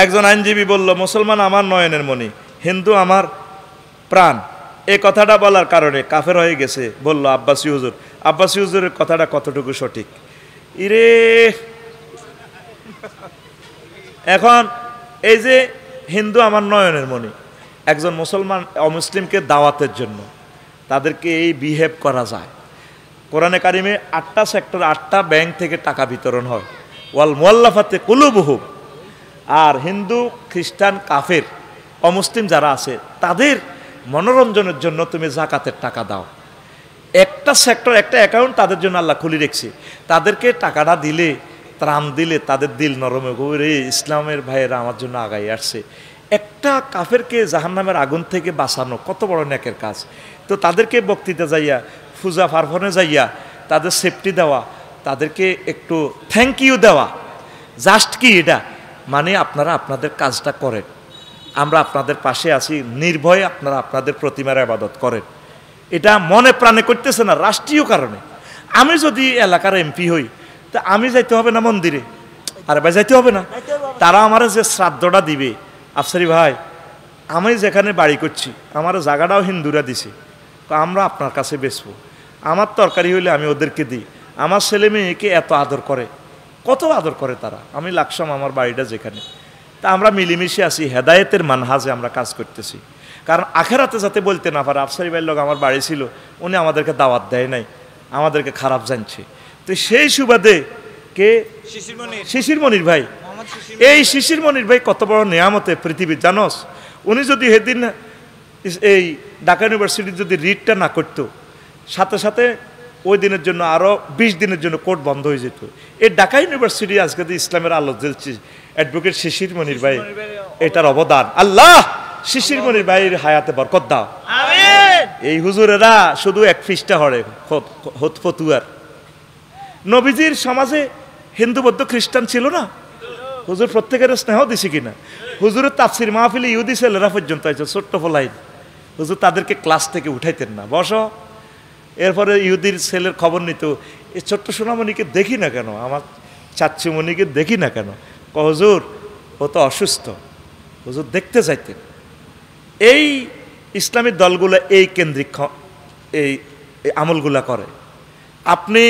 একজন আইনজীবী বলল, মুসলমান আমার নয়নের মণি, হিন্দু আমার প্রাণ। এই কথাটা বলার কারণে কাফের হয়ে গেছে। বলল আব্বাসী হুজুর। আব্বাসী হুজুরের কথাটা কতটুকু সঠিক? ইরে, এখন এই যে হিন্দু আমার নয়নের মণি, একজন মুসলমান অমুসলিমকে দাওয়াতের জন্য তাদেরকে এই বিহেভ করা যায়। কোরআনে কারিমে 8টা সেক্টর, 8টা ব্যাংক থেকে টাকা বিতরণ হয়। ওয়াল মুআল্লাফাতে কুলুবুহুম। আর হিন্দু, খ্রিস্টান, কাফের, অমুসলিম যারা আছে তাদের মনোরঞ্জনের জন্য তুমি যাকাতের টাকা দাও। একটা সেক্টর, একটা অ্যাকাউন্ট তাদের জন্য আল্লাহ খুলে রেখেছে। তাদেরকে টাকাটা দিলে, ত্রাণ দিলে তাদের দিল নরম হবে। ইসলামের ভাইয়েরা আমার জন্য আগাই আসছে। একটা কাফেরকে জাহান্নামের আগুন থেকে বাঁচানো কত বড় নেকের কাজ। তো তাদেরকে বক্তৃতা যাইয়া, পূজা পার্বণে যাইয়া তাদের সেফটি দেওয়া, তাদেরকে একটু থ্যাংক ইউ দেওয়া, জাস্ট কি এটা মানে আপনারা আপনাদের কাজটা করেন, আমরা আপনাদের পাশে আছি, নির্ভয়ে আপনারা আপনাদের প্রতিমার ইবাদত করেন। এটা মনে প্রাণে করতেছে না রাষ্ট্রীয় কারণে। আমি যদি এলাকার এমপি হই তা আমি যাইতে হবে না মন্দিরে? আরে ভাই যাইতে হবে না। তারা আমার যে শ্রাদ্ধটা দিবে, আফসারি ভাই আমি যেখানে বাড়ি করছি আমার জায়গাটাও হিন্দুরা দিছে, আমরা আপনার কাছে বেচবো। আমার তরকারি হইলে আমি ওদেরকে দিই। আমার ছেলে মেয়েকে এত আদর করে, কত আদর করে তারা। আমি লাকসাম আমার বাড়িটা যেখানে, তা আমরা মিলেমিশে আছি, হেদায়েতের মানহাজে আমরা কাজ করতেছি। কারণ আখেরাতে যাতে বলতে না পারে আফসারি ভাইয়ের লোক আমার বাড়ি ছিল, উনি আমাদেরকে দাওয়াত দেয় নাই, আমাদেরকে খারাপ জানছে। তো সেই সুবাদে কে? শিশির মনির ভাই। এই শিশির মনির ভাই কত বড় নেয়ামতে পৃথিবীর, জানোস? উনি যদি সেদিন এই ঢাকা ইউনিভার্সিটির যদি রিটটা না করতো, সাথে সাথে ওই দিনের জন্য আরও 20 দিনের জন্য কোর্ট বন্ধ হয়ে যেত। এই ঢাকা ইউনিভার্সিটি আজকে যে ইসলামের আলো জ্বলছে, অ্যাডভোকেট শিশির মনির ভাই, এটার অবদান। আল্লাহ শিশির মনির ভাইয়ের হায়াতে বরকত দাও। এই হুজুরেরা শুধু এক ফিসটা হরে ফতুয়ার। নবীজির সমাজে হিন্দু, বৌদ্ধ, খ্রিস্টান ছিল না? হুজুর প্রত্যেকের স্নেহ দিছি কিনা? হুজুরের তাফসির মাহফিলে ইহুদি ছেলেরা পর্যন্ত আছে, ছোট্ট ফলাইন। হুজুর তাদেরকে ক্লাস থেকে উঠাইতেন না, বসো। এরপরে ইহুদির ছেলের খবর নিত, এই ছোট্ট সোনামণিকে দেখি না কেন, আমার চাচ্চুমণিকে দেখি না কেন? হুজুর ও তো অসুস্থ। হুজুর দেখতে যাইতেন। এই ইসলামী দলগুলো এই কেন্দ্রিক এই আমলগুলা করে। আপনি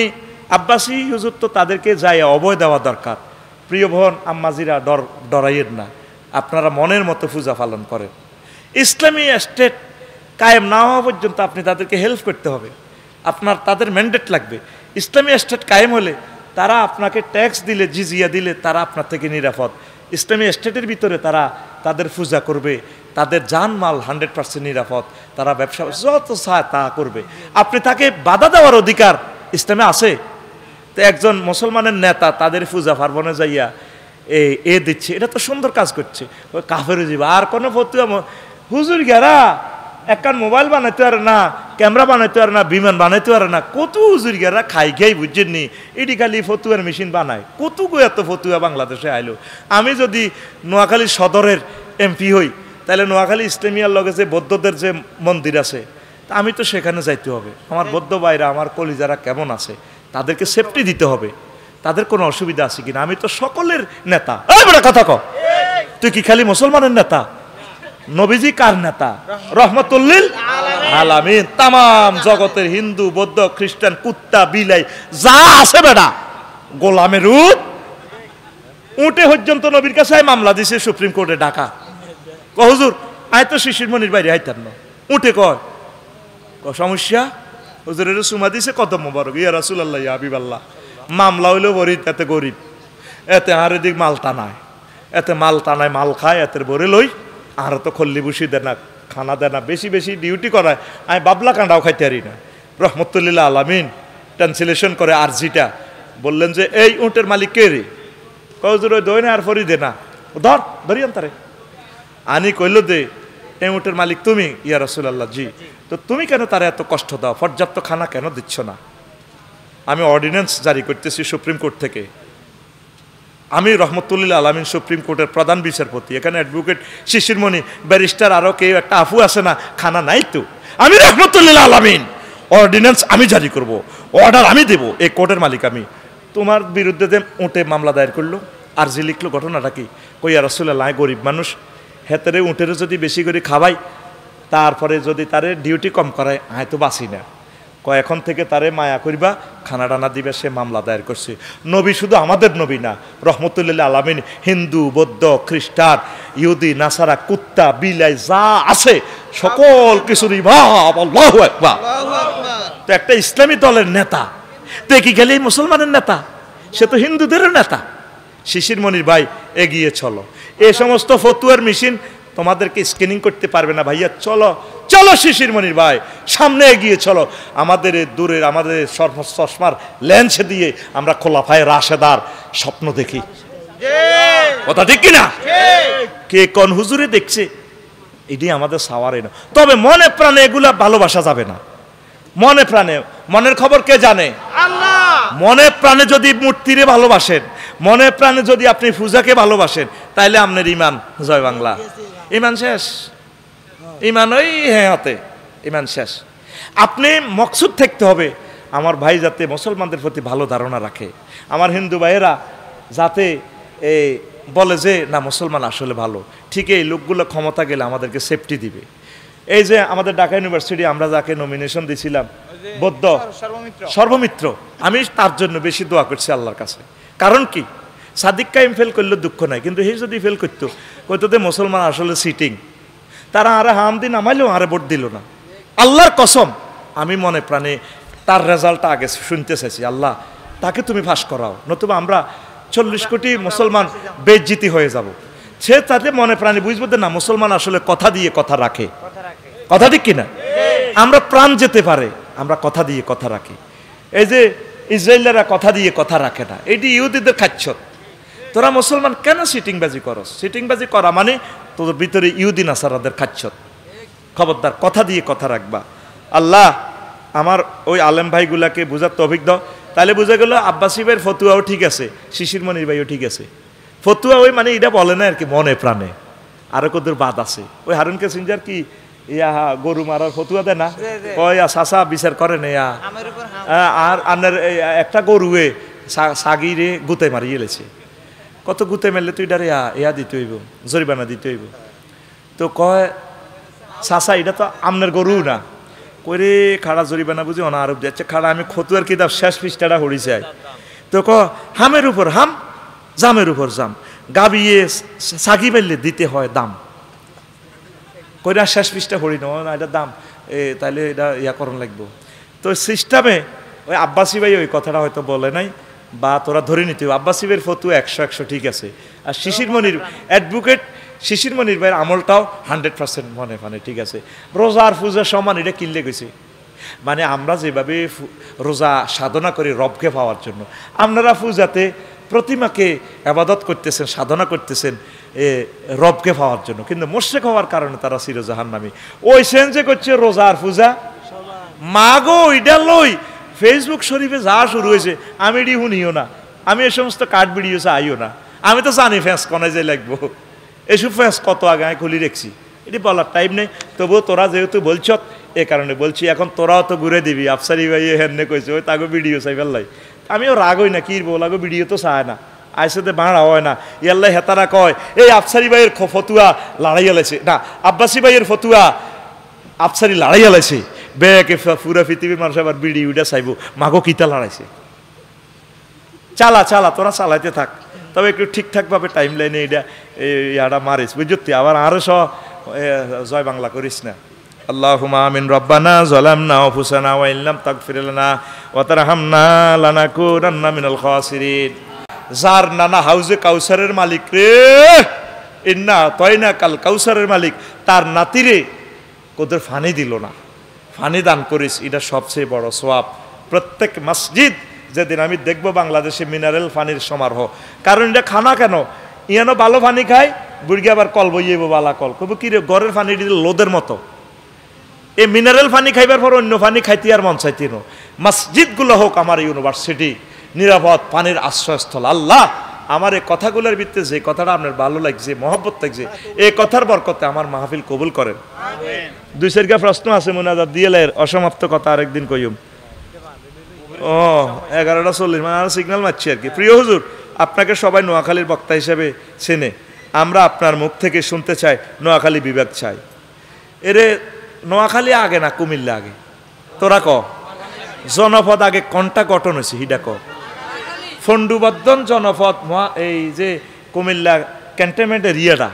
আব্বাসী হুজুর তো তাদেরকে যায় অভয় দেওয়া দরকার। প্রিয় বোন আম্মাজিরা, ডরাইয়েন না, আপনারা মনের মতো পূজা পালন করেন। ইসলামী স্টেট কায়েম না হওয়া পর্যন্ত আপনি তাদেরকে হেল্প করতে হবে, তাদের ম্যান্ডেট লাগবে। ইসলামী স্টেট কায়েম হলে তারা আপনাকে ট্যাক্স দিলে, জিজিয়া দিলে তারা আপনার থেকে নিরাপদ। ইসলামী স্টেটের ভিতরে তারা তাদের পূজা করবে, তাদের জানমাল 100% নিরাপদ, তারা ব্যবসা যত চায় তা করবে। আপনি তাকে বাধা দেওয়ার অধিকার ইসলামে আছে? তো একজন মুসলমানের নেতা তাদের পূজা পার্বণে যাইয়া এ দিচ্ছে, এটা তো সুন্দর কাজ করছে। ওই কাফের যাবে আর কোনো ফতুয়া হুজুর গেরা একখান মোবাইল বানাইতে পারে না, ক্যামেরা বানাইতে পারে না, বিমান বানাইতে পারে না। কত হুজুর গেরা খাই বুঝছেন নি, এটি খালি ফতুয়ার মেশিন বানায়। কত এত ফতুয়া বাংলাদেশে আইলো। আমি যদি নোয়াখালী সদরের এমপি হই তাহলে নোয়াখালী ইসলামিয়ার লগে যে বৌদ্ধদের যে মন্দির আছে, তা আমি তো সেখানে যাইতে হবে। আমার বৌদ্ধ ভাইরা, আমার কলিজারা কেমন আছে, তাদেরকে সেফটি দিতে হবে। তাদের কোনো অসুবিধা আছে কিনা? আমি তো সকলের নেতা। এই বড় কথা ক, তুই কি খালি মুসলমানের নেতা? নবীজি কার নেতা? রহমতুল্লিল আলামিন। তাম জগতের হিন্দু, বৌদ্ধ, খ্রিস্টান, কুত্তা, বিলাই যা আছে বেটা গোলামের উঠে পর্যন্ত নবীর কাছে মামলা দিছে সুপ্রিম কোর্টে ঢাকা। হুজুর আয় তো শিশির মনির বাইরে আইতাম না, উঠে কয় সমস্যা? হুজুরের সুমা দিছে কত মোবারক, ইয়া রাসূলুল্লাহ, ইয়া হাবিবাল্লাহ। মামলা হইলেও গরিব, এতে গরিব, এতে আর এদিক মাল টানায়, এতে মাল টানায়, মাল খায়, এতে বরে লই। আর তো খল্লি বুসি দেয় না, খানা দেয় না, বেশি বেশি ডিউটি করায়। আমি বাবলা কাঁডাও খাইতে পারি না। রহমতুল্লিল আলামিন ট্রান্সলেশন করে আরজিটা বললেন যে এই উটের মালিক কে রে? কজুর ওই দই না আর ফরি দে না, ধরি আনতারে আনি কইল দে এই উটের মালিক তুমি। ইয়া রাসূলুল্লাহ, জি। তো তুমি কেন তারা এত কষ্ট দাও? পর্যাপ্ত খানা কেন দিচ্ছ না? আমি অর্ডিন্যান্স জারি করতেছি সুপ্রিম কোর্ট থেকে। আমি রহমতুল্লিল আলামিন, সুপ্রিম কোর্টের প্রধান বিচারপতি। এখানে অ্যাডভোকেট শিশির মনি, ব্যারিস্টার, আরও কেউ একটা আফু আছে না, খানা নাই তো। আমি রহমতুল্লিল আলামিন, অর্ডিন্যান্স আমি জারি করব, অর্ডার আমি দেব, এই কোর্টের মালিক আমি। তোমার বিরুদ্ধে যে উঠে মামলা দায়ের করলো, আরজি লিখলো, ঘটনাটা কি? কইয়া রাসূলুল্লাহ, গরিব মানুষ, হেতেরে উঁটের যদি বেশি করে খাওয়াই, তারপরে যদি তারে ডিউটি কম করায়, আয় তো বাঁচি না। কয় এখন থেকে তারে মায়া করিবা, খানা টানা দিবে। সে মামলা দায়ের করছে। নবী শুধু আমাদের নবী না, রহমতুল্লিল আলামিন, হিন্দু, বৌদ্ধ, খ্রিস্টান, ইহুদি, নাসারা, কুত্তা, বিলাই যা আছে সকল কিছুর ইমাম। আল্লাহু আকবার। তো একটা ইসলামী দলের নেতা তো কি গেলেই মুসলমানের নেতা? সে তো হিন্দুদেরও নেতা। শিশির মনির ভাই, এগিয়ে চলো। এই সমস্ত ফতুয়ার মেশিন তোমাদেরকে স্ক্যানিং করতে পারবে না ভাইয়া। চলো চলো শিশির মনির ভাই, সামনে এগিয়ে চলো। আমাদের দূরের, আমাদের চশমার লেন্স দিয়ে আমরা খোলাফায়ে রাশেদার স্বপ্ন দেখি। কথা ঠিক কিনা? কে কোন হুজুরে দেখছে, এটি আমাদের সাওয়ারে না। তবে মনে প্রাণে এগুলা ভালোবাসা যাবে না। মনে প্রাণে, মনের খবর কে জানে? আল্লাহ। মনে প্রাণে যদি মূর্তিরে ভালোবাসেন, মনে প্রাণে যদি আপনি পূজাকে ভালোবাসেন, তাইলে আপনার ইমান জয় বাংলা, ইমান শেষ। ইমান ওই হ্যাঁ হাতে, ইমান শেষ। আপনি মকসুদ থাকতে হবে আমার ভাই যাতে মুসলমানদের প্রতি ভালো ধারণা রাখে, আমার হিন্দু ভাইয়েরা যাতে বলে যে না মুসলমান আসলে ভালো। ঠিক এই লোকগুলো ক্ষমতা গেলে আমাদেরকে সেফটি দিবে। এই যে আমাদের ঢাকা ইউনিভার্সিটি আমরা যাকে নমিনেশন দিয়েছিলাম, বৌদ্ধ সর্বমিত্র, আমি তার জন্য বেশি দোয়া করছি আল্লাহর কাছে। কারণ কি, সাদিক কাইম ফেল করলে দুঃখ নাই, কিন্তু হে যদি ফেল করতো, কইতো যে মুসলমান আসলে সিটিং, তারা আরে হাম দিন নামাইলেও আরে ভোট দিল না। আল্লাহর কসম, আমি মনে প্রাণে তার রেজাল্টটা আগে শুনতে চাইছি, আল্লাহ তাকে তুমি ফাঁস করাও, নতুবা আমরা 40 কোটি মুসলমান বেজ্জিতি হয়ে যাব। সে তাতে মনে প্রাণে বুঝবো না মুসলমান আসলে কথা দিয়ে কথা রাখে। কথা ঠিক কিনা? আমরা প্রাণ যেতে পারে, আমরা কথা দিয়ে কথা রাখি। এই যে ইসরায়েলরা কথা দিয়ে কথা রাখে না, এটি ইহুদিদের খাচ্ছত। তোরা মুসলমান কেন সিটিংবাজি করস? সিটিংবাজি করা মানে তোদের ভিতরে ইহুদি নাসারাদের খাচ্ছত। খবরদার, কথা দিয়ে কথা রাখবা। আল্লাহ আমার ওই আলেম ভাইগুলাকে বোঝার তৌফিক দাও। তাহলে বোঝা গেল আব্বাসী ভাইয়ের ফতুয়াও ঠিক আছে, শিশির মনির ভাইও ঠিক আছে। ফতুয়া ওই মানে এটা বলে না আর কি, মনে প্রাণে। আরো কদের বাদ আছে, ওই হারুন সিনজার কি ইয়া গরু মারার ফতুয়া দেয় না, কয় চাচা বিচার করেন ইয়া, আর আনের একটা গরুয়ে সাগিরে গুতে মারিয়ে লেছে। কত গুতে মারলে তুই ডারে ইয়া দিতে হইব, জরিমানা দিতে হইব। তো কয় চাচা এটা তো আমনের গরু না, কইরে খাড়া জরিমানা বুঝি অনা আরব যাচ্ছে খাড়া। আমি ফতুয়ার কিতাব শেষ পৃষ্ঠাটা হরি চাই। তো ক হামের উপর হাম, জামের উপর জাম, গাবিয়ে সাগি মারলে দিতে হয় দাম। কইরা শেষ পৃষ্ঠা হরি না, এটা দাম, তাইলে এটা ইয়া করণ লাগবো। তো সিস্টেমে ওই আব্বাসী ভাই ওই কথাটা হয়তো বলে নাই, বা তোরা ধরে নিতে হবে। আব্বাসী ভাইয়ের ফতু 100 ঠিক আছে। আর শিশির মনির অ্যাডভোকেট শিশির মনির ভাইয়ের আমলটাও 100% মনে মানে ঠিক আছে। রোজা আর পূজা সমান, এটা কিনলে গেছে। মানে আমরা যেভাবে রোজা সাধনা করি রবকে পাওয়ার জন্য, আপনারা পূজাতে প্রতিমাকে আবাদত করতেছেন, সাধনা করতেছেন রবকে পাওয়ার জন্য, কিন্তু মুশরিক হওয়ার কারণে তারা চিরজাহান্নামী। ওই সেন্সে করছে রোজা আর পূজা মাগো ইডা লই ফেসবুক শরীফে যা শুরু হয়েছে, আমি এটি শুনিও না, আমি এই সমস্ত কার্ড ভিডিও আইও না। আমি তো জানি ফ্যাঁস কনে যে লাগবো, এসব ফ্যাঁস কত আগে আমি খুলি রেখছি, এটি বলার টাইম নেই। তবুও তোরা যেহেতু বলছ এ কারণে বলছি। এখন তোরাও তো ঘুরে দিবি, আফসারি ভাই হেননে কইছে ওই তাকে ভিডিও চাই ফেললাই। আমিও রাগ হই না, কি বলাগো ভিডিও তো চায় না, আইসাতে বাড়া হয় না। ইয়াল্লাই হেতারা কয় এই আফসারি ভাইয়ের ফতুয়া লড়াইয়া লাইছে না, আব্বাসী ভাইয়ের ফতুয়া আফসারি লড়াইয়া লাইছে। বেকে পুরা পৃথিবীর মানুষ আবার ভিডিওটা চাইব, মাগো কিতা লড়াইছে। চালা চালা তোরা চালাইতে থাক, তবে একটু ঠিকঠাকভাবে টাইম লাইনে এটা ইয়াটা মারিস বুঝতি, আবার আরো জয় বাংলা করিস না। আল্লাহুম্মা আমিন। রব্বানা যালামনা আনফুসানা ওয়া ইল্লাম তাগফির লানা ওয়া তারহামনা লানাকুনান্না মিনাল খাসিরিন। যার নানা হাউজে কাউসারের মালিক রে, ইন্না তয়না কাল কাউসারের মালিক, তার নাতিরে কোদের ফানি দিল না, ফানি দান করিস, এটা সবচেয়ে বড় সওয়াব। প্রত্যেক মসজিদ যেদিন আমি দেখবো বাংলাদেশে মিনারেল পানির সমারোহ, কারণ এটা খানা কেন ইয়ানো ভালো পানি খায়, বুড়ি আবার কল বইয়েব বালা কল কব কি রে ঘরের পানি দিলে লোদের মতো। এই মিনারেল পানি খাইবার পর অন্য পানি খাইতে আর মন চাইতে নো। মসজিদগুলো হোক আমার ইউনিভার্সিটি নিরাপদ পানির আশ্রয়স্থল। আল্লাহ আমার এই কথাগুলোর ভিত্তিতে যে কথাটা আপনার ভালো লাগছে, মহব্বত লাগছে, এই কথার বরকতে আমার মাহফিল কবুল করেন। 2-4 প্রশ্ন আছে মোনাজাত দিয়েলের অসমাপ্ত কথা আরেকদিন কইম। ও 11:40 মানে আর সিগন্যাল মারছি আর কি। প্রিয় হুজুর আপনাকে সবাই নোয়াখালীর বক্তা হিসেবে চেনে, আমরা আপনার মুখ থেকে শুনতে চাই নোয়াখালী বিভাগ চাই। এরে নোয়াখালী আগে না কুমিল্লা আগে? তোরা ক জনপদ আগে কোনটা গঠন হয়েছে হিডা ক? ফন্ডুবর্ধন জনপদ এই যে কুমিল্লা ক্যান্টনমেন্ট এরিয়াটা,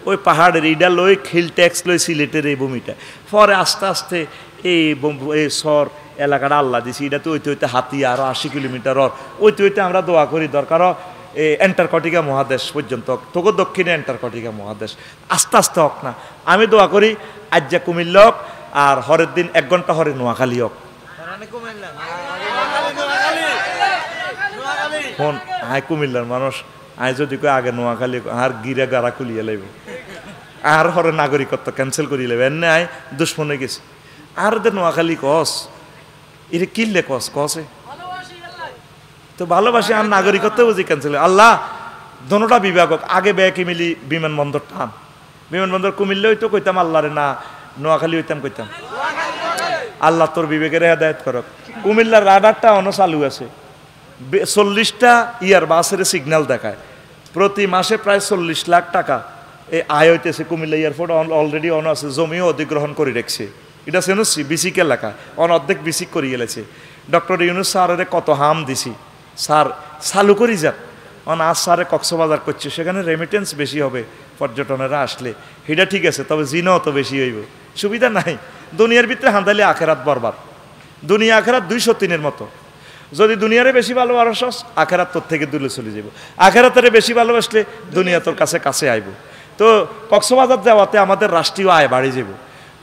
ওই পাহাড়ের ইডা লই খিল ট্যাক্স লই সিলেটের এই ভূমিটা, পরে আস্তে আস্তে এই সর এলাকাটা আল্লাহ দিছি, এটা তো ওইতে হইতে হাতিয়া আরো 80 কিলোমিটার ওইতে হইতে আমরা দোয়া করি দরকার অ্যান্টার্কটিকা মহাদেশ পর্যন্ত, তোকে দক্ষিণে অ্যান্টার্কটিকা মহাদেশ আস্তে আস্তে হোক না। আমি দোয়া করি আজ যা কুমিল্লা হোক, আর হরের দিন 1 ঘন্টা হরে নোয়াখালী হোক। ফোন আয় কুমিল্লার মানুষ, আয় যদি কই আগে নোয়াখালী আর গিরা গাড়া খুলিয়ে লাইব, আর হরে নাগরিকত্ব ক্যান্সেল করিয়ে লাইব, এনে আয় দুশ্মন হয়ে গেছে। আর দে নোয়াখালী কস এটা কিনলে কস কসে তো ভালোবাসি, আর নাগরিকত্ব বুঝি ক্যান্সেল। আল্লাহ দোনোটা বিভাগ আগে ব্যাকি মিলি বিমানবন্দর টান, বিমানবন্দর কুমিল্লা হইতো কইতাম আল্লাহরে, না নোয়াখালী হইতাম কইতাম। আল্লাহ তোর বিবেকের হেদায়েত করক। কুমিল্লার রাডারটা অন চালু আছে, 40টা ইয়ার বাসের সিগন্যাল দেখায়, প্রতি মাসে প্রায় 40 লাখ টাকা এই আয় হইতেছে। কুমিল্লা এয়ারপোর্ট অলরেডি অন আছে, জমিও অধিগ্রহণ করে রেখেছে। এটা শুনছি বিসিক এলাকা অর্ধেক বিসিক করে গেলেছে। ডক্টর ইউনুস স্যারের কত হাম দিছি, স্যার চালু করি যাক। আজ স্যারে কক্সবাজার করছে, সেখানে রেমিটেন্স বেশি হবে পর্যটনেরা আসলে, সেটা ঠিক আছে, তবে জিনাও তো বেশি হইব, সুবিধা নাই। দুনিয়ার ভিতরে হান্দালি আখেরাত বরবার, দুনিয়া আখেরাত 203-এর মতো। যদি দুনিয়ারে বেশি ভালোবাসস, আখেরাত তোর থেকে দূরে চলে যাব। আখেরাতের বেশি ভালোবাসলে দুনিয়া তোর কাছে কাছে আইব। তো কক্সবাজার যাওয়াতে আমাদের রাষ্ট্রীয় আয় বাড়ি যাব।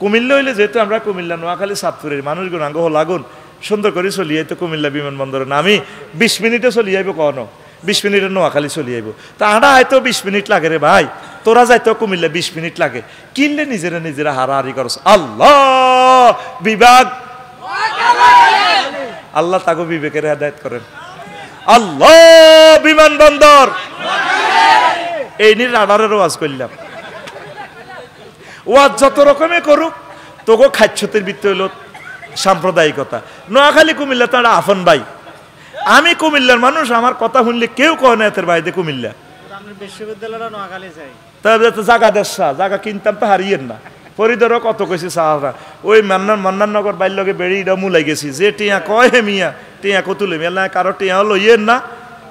কুমিল্লা হইলে যেহেতু আমরা কুমিল্লা নোয়াখালী চাঁদপুরের মানুষগুলো আঙ্গ লাগুন সুন্দর করে চলি যাইতো কুমিল্লা বিমানবন্দরে নামি 20 মিনিটে চলি যাইব, কখনো 20 মিনিটে নোয়াখালী চলি যাইব। তা আড়া হয়তো 20 মিনিট লাগে রে ভাই, তোরা যাইতো কুমিল্লা 20 মিনিট লাগে, কিনলে নিজেরা হারাহারি করস। আল্লাহ বিভাগ, আল্লাহ তাকে বিবেকের হেদায়েত করেন। আল্লাহ বিমানবন্দর, এই নিয়ে রাডারের ওয়াজ করলাম। ওয়াজ যত রকমে করুক, তোকে খাচ্ছতের ভিত্তি হইল সাম্প্রদায়িকতা। নোয়াখালী কুমিল্লা তার আফন ভাই, আমি কুমিল্লার মানুষ, আমার কথা শুনলে কেউ কয় না এতের বাইরে কুমিল্লা বিশ্ববিদ্যালয়টা নোয়াখালী চাই, তবে জায়গা দেশা জায়গা কিনতাম তো হারিয়েন না। ফরিদরও কত কইছি সাহারা, ওই মান্নাননগর বাইর লগে বেড়িটা মুলাই গেছি, যে টিয়া কয় হে মিয়া টিয়া কতুলে মেলা কারো টিয়াও লইয়েন না।